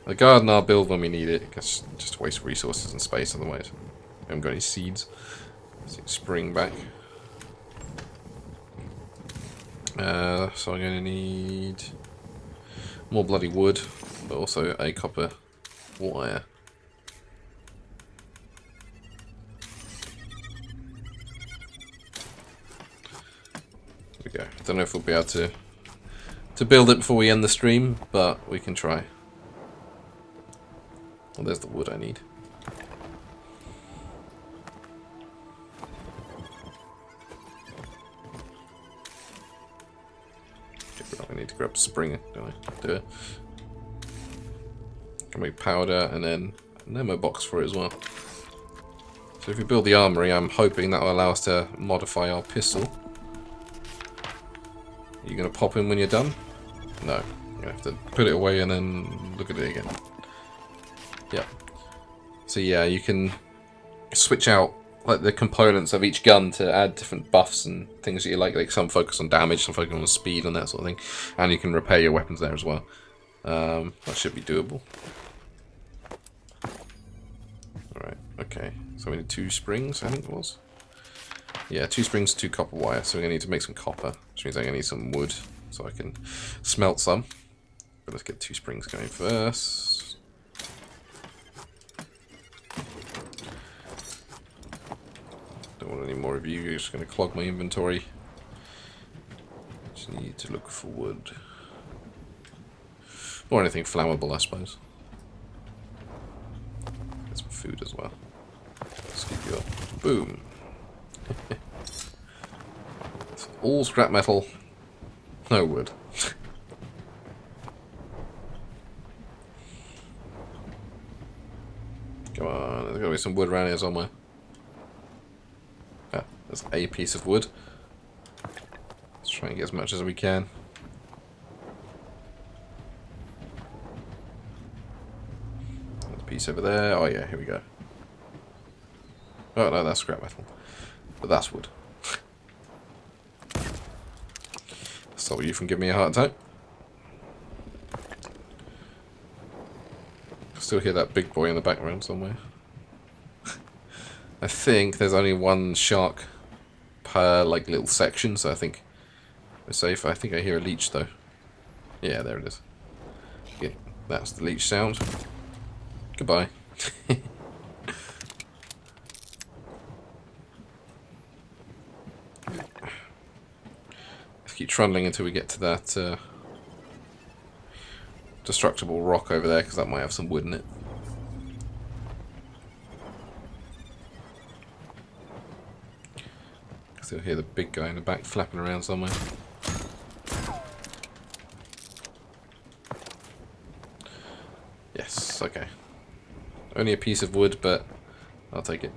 The garden I'll build when we need it. It's just waste resources and space otherwise. We haven't got any seeds. So spring back. So I'm going to need more bloody wood, but also a copper wire. There we go. Don't know if we'll be able to build it before we end the stream, but we can try. Well, there's the wood I need. I need to grab spring, don't I? Do it. Can make powder and then an ammo box for it as well. So if we build the armory, I'm hoping that will allow us to modify our pistol. Are you going to pop in when you're done? No. You're going to have to put it away and then look at it again. Yeah. So yeah, you can switch out like the components of each gun to add different buffs and things that you like. Like some focus on damage, some focus on speed and that sort of thing. And you can repair your weapons there as well. That should be doable. Alright, okay. So we need 2 springs, I think it was. Yeah, 2 springs, 2 copper wire. So we're going to need to make some copper, which means I'm going to need some wood so I can smelt some. But let's get 2 springs going first. Don't want any more of you, you're just going to clog my inventory. Just need to look for wood. Or anything flammable, I suppose. Get some food as well. Let's keep you up. Boom. It's all scrap metal. No wood. Come on, there's got to be some wood around here somewhere. Ah, there's a piece of wood. Let's try and get as much as we can. There's a piece over there. Oh yeah, here we go. Oh no, that's scrap metal. But that's wood. Stop you from giving me a heart attack. Still hear that big boy in the background somewhere. I think there's only one shark per like little section, so I think we're safe. I think I hear a leech though. Yeah, there it is. Yeah, that's the leech sound. Goodbye. Let's keep trundling until we get to that destructible rock over there, because that might have some wood in it. Still hear the big guy in the back flapping around somewhere. Yes, okay. Only a piece of wood, but I'll take it.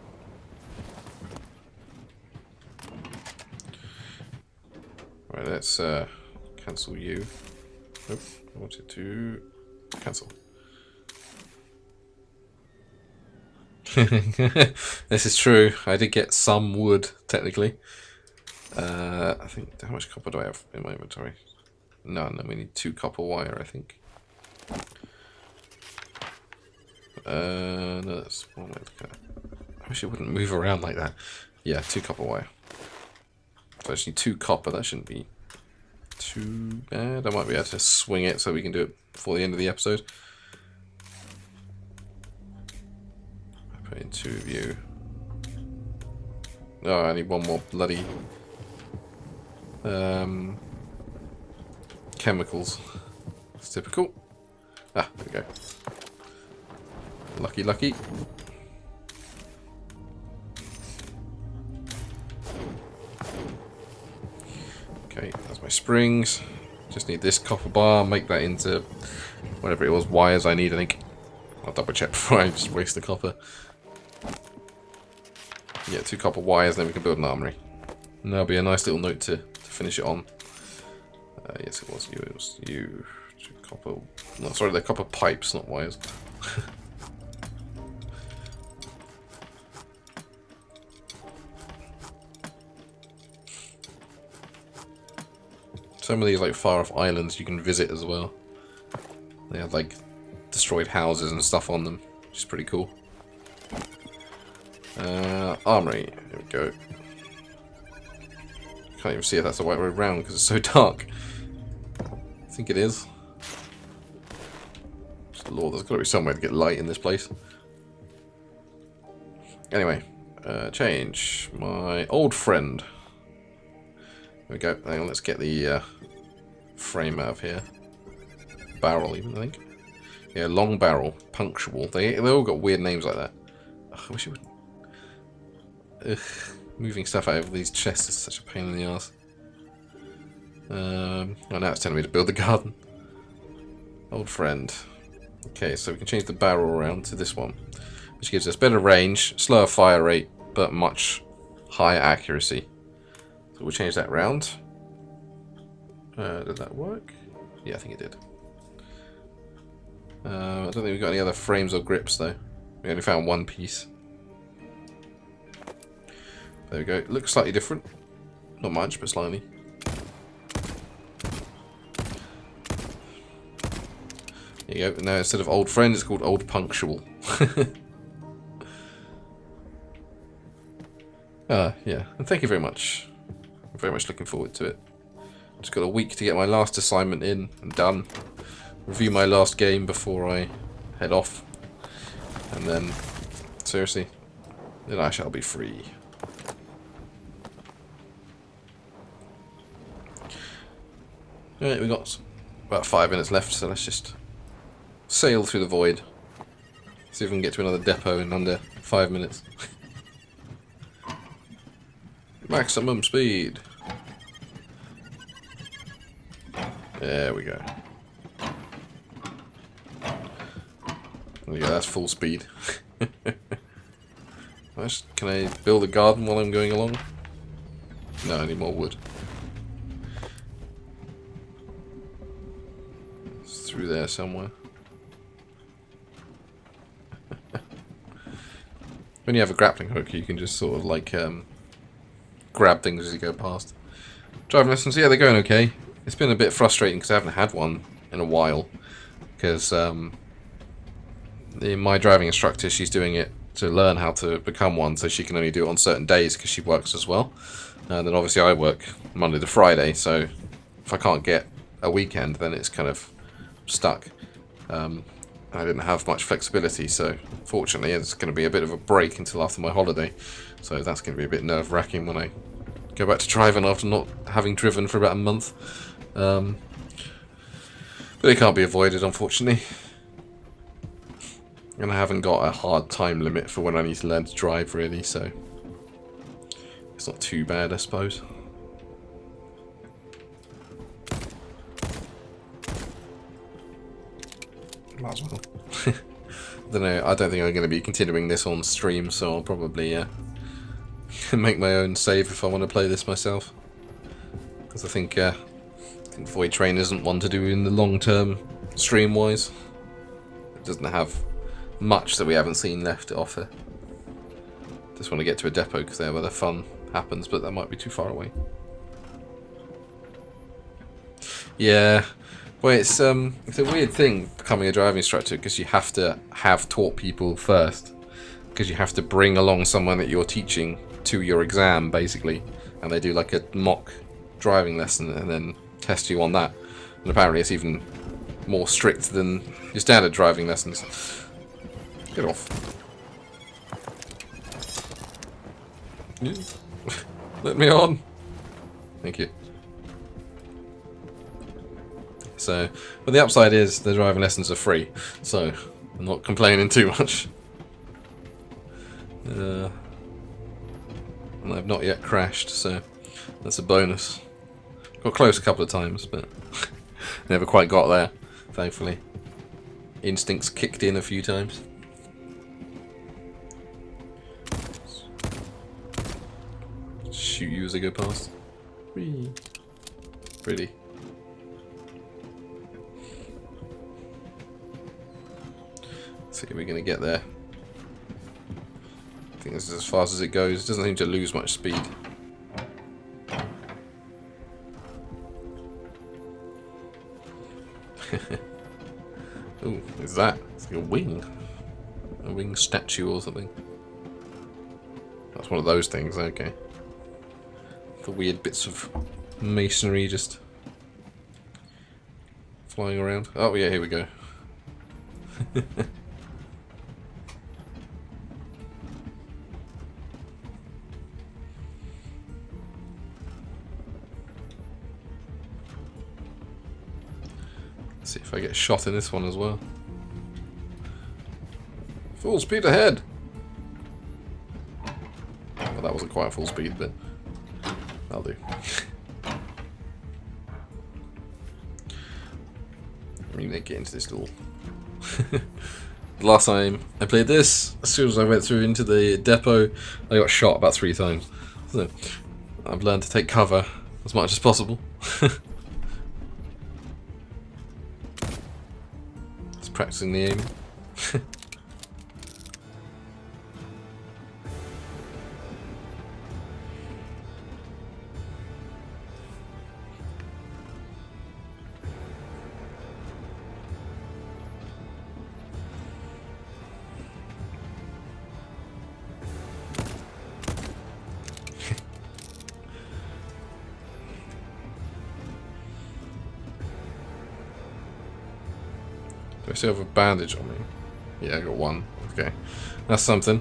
Right, let's cancel you. Nope, I wanted to cancel. This is true. I did get some wood, technically. I think, how much copper do I have in my inventory? No, we need 2 copper wire, I think. No, that's one way to look at it. I wish it wouldn't move around like that. Yeah, 2 copper wire. So I just need 2 copper, that shouldn't be too bad. I might be able to swing it so we can do it before the end of the episode. I put in 2 of you. Oh, I need 1 more bloody chemicals. It's typical. Ah, there we go. Lucky, lucky. Okay, that's my springs. Just need this copper bar, make that into whatever it was, wires I need, I think. I'll double check before I just waste the copper. Yeah, 2 copper wires, then we can build an armory. And that'll be a nice little note to finish it on. Yes, it was you. It was you. 2 copper. No, sorry, they're copper pipes, not wires. Some of these like far off islands you can visit as well. They have like destroyed houses and stuff on them, which is pretty cool. Armory, here we go. Can't even see if that's the right way around because it's so dark. I think it is. Lord, there's got to be somewhere to get light in this place. Anyway, change. My old friend. There we go. Hang on, let's get the frame out of here. Barrel, even, I think. Yeah, long barrel, punctual. They all got weird names like that. Ugh, I wish it would. Ugh, moving stuff out of these chests is such a pain in the ass. Oh, now it's telling me to build the garden. Old friend. Okay, so we can change the barrel around to this one, which gives us better range, slower fire rate, but much higher accuracy. So we'll change that round. Did that work? Yeah, I think it did. I don't think we've got any other frames or grips though. We only found 1 piece. There we go. It looks slightly different. Not much, but slightly. There you go. Now instead of old friend, it's called old punctual. Yeah. And thank you very much. I'm very much looking forward to it. Just got a week to get my last assignment in and done. Review my last game before I head off. And then, seriously, then I shall be free. Alright, we've got about 5 minutes left, so let's just sail through the void. See if we can get to another depot in under 5 minutes. Maximum speed. There we go. There we go, that's full speed. Can I build a garden while I'm going along? No, I need more wood. It's through there somewhere. When you have a grappling hook, you can just sort of like grab things as you go past. Driving lessons, yeah, they're going okay. It's been a bit frustrating because I haven't had one in a while. Because my driving instructor, she's doing it to learn how to become one, so she can only do it on certain days because she works as well. And then obviously I work Monday to Friday, so if I can't get a weekend, then it's kind of stuck. I didn't have much flexibility, so fortunately it's going to be a bit of a break until after my holiday. So that's going to be a bit nerve-wracking when I go back to driving after not having driven for about a month. But it can't be avoided, unfortunately. And I haven't got a hard time limit for when I need to learn to drive, really, so it's not too bad, I suppose. Might as well. I don't know, I don't think I'm going to be continuing this on stream, so I'll probably make my own save if I want to play this myself. Because I think Voidtrain isn't one to do in the long term, stream-wise. It doesn't have much that we haven't seen left to offer. Just want to get to a depot because there where the fun happens, but that might be too far away. Yeah. Well, it's a weird thing becoming a driving instructor because you have to have taught people first. Because you have to bring along someone that you're teaching to your exam, basically. And they do like a mock driving lesson and then test you on that. And apparently it's even more strict than your standard driving lessons. Get off. Let me on. Thank you. So, but the upside is the driving lessons are free, so I'm not complaining too much. And I've not yet crashed, so that's a bonus. Got close a couple of times, but never quite got there, thankfully. Instincts kicked in a few times. Shoot you as I go past. Whee. Pretty. See if we're going to get there. I think this is as fast as it goes. It doesn't seem to lose much speed. Ooh, is that? It's like a wing. A wing statue or something. That's one of those things, okay. The weird bits of masonry just flying around. Oh yeah, here we go. See if I get shot in this one as well. Full speed ahead! Well, that wasn't quite full speed, but that'll do. I mean, they get into this little... Last time I played this, as soon as I went through into the depot, I got shot about 3 times. So, I've learned to take cover as much as possible. Just practicing the aim. Do I still have a bandage on me? Yeah, I got 1. Okay. That's something.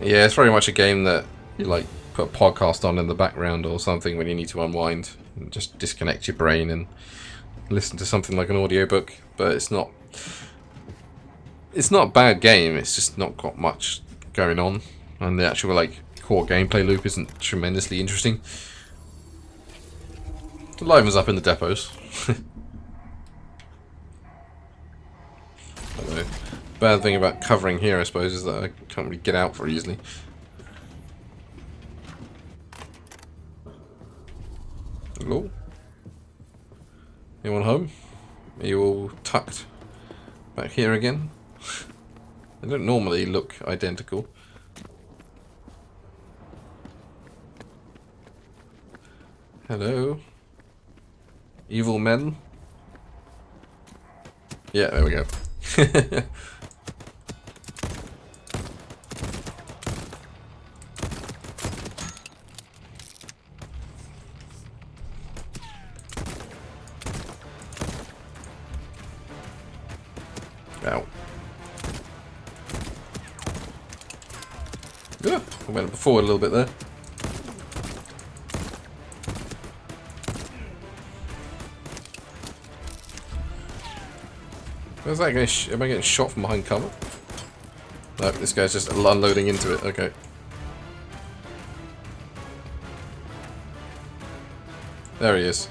Yeah, it's very much a game that you like put a podcast on in the background or something when you need to unwind and just disconnect your brain and listen to something like an audiobook. But it's not a bad game, it's just not got much going on, and the actual like core gameplay loop isn't tremendously interesting. It livens up in the depots. I don't know. Bad thing about covering here, I suppose, is that I can't really get out very easily. Hello? Anyone home? Are you all tucked back here again? They don't normally look identical. Hello? Evil men? Yeah, there we go. Ow. Yeah, I went forward a little bit there. Where's that going? Am I getting shot from behind cover? No, this guy's just unloading into it. Okay. There he is.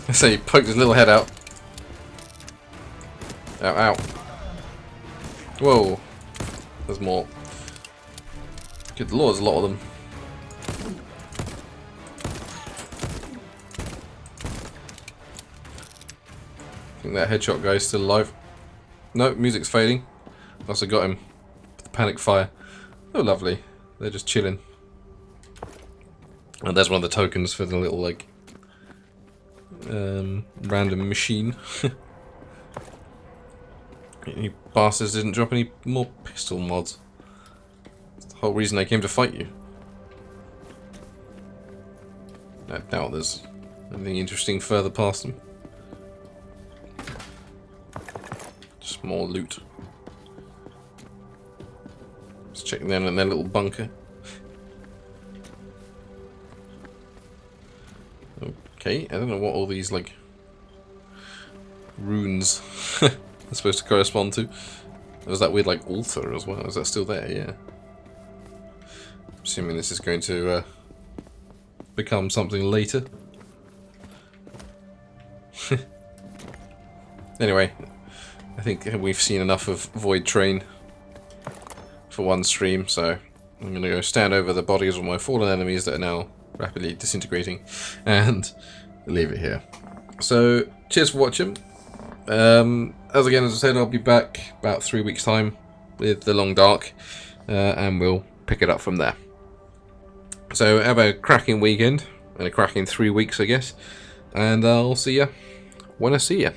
I say he poked his little head out. Ow, ow. Whoa. There's more. Good lord, there's a lot of them. I think that headshot guy's still alive. No, music's fading. Also got him. The panic fire. Oh, lovely. They're just chilling. And there's one of the tokens for the little, like, random machine. You bastards didn't drop any more pistol mods. That's the whole reason I came to fight you. I doubt there's anything interesting further past them. Just more loot. Let's check them in their little bunker. Okay, I don't know what all these, like, runes are supposed to correspond to. There's that weird, like, altar as well. Is that still there? Yeah. Assuming this is going to become something later. Anyway, I think we've seen enough of Voidtrain for one stream, so I'm going to go stand over the bodies of my fallen enemies that are now rapidly disintegrating and leave it here. So, cheers for watching. As I said, I'll be back about 3 weeks' time with The Long Dark, and we'll pick it up from there. So, have a cracking weekend, and a cracking 3 weeks, I guess, and I'll see ya when I see ya.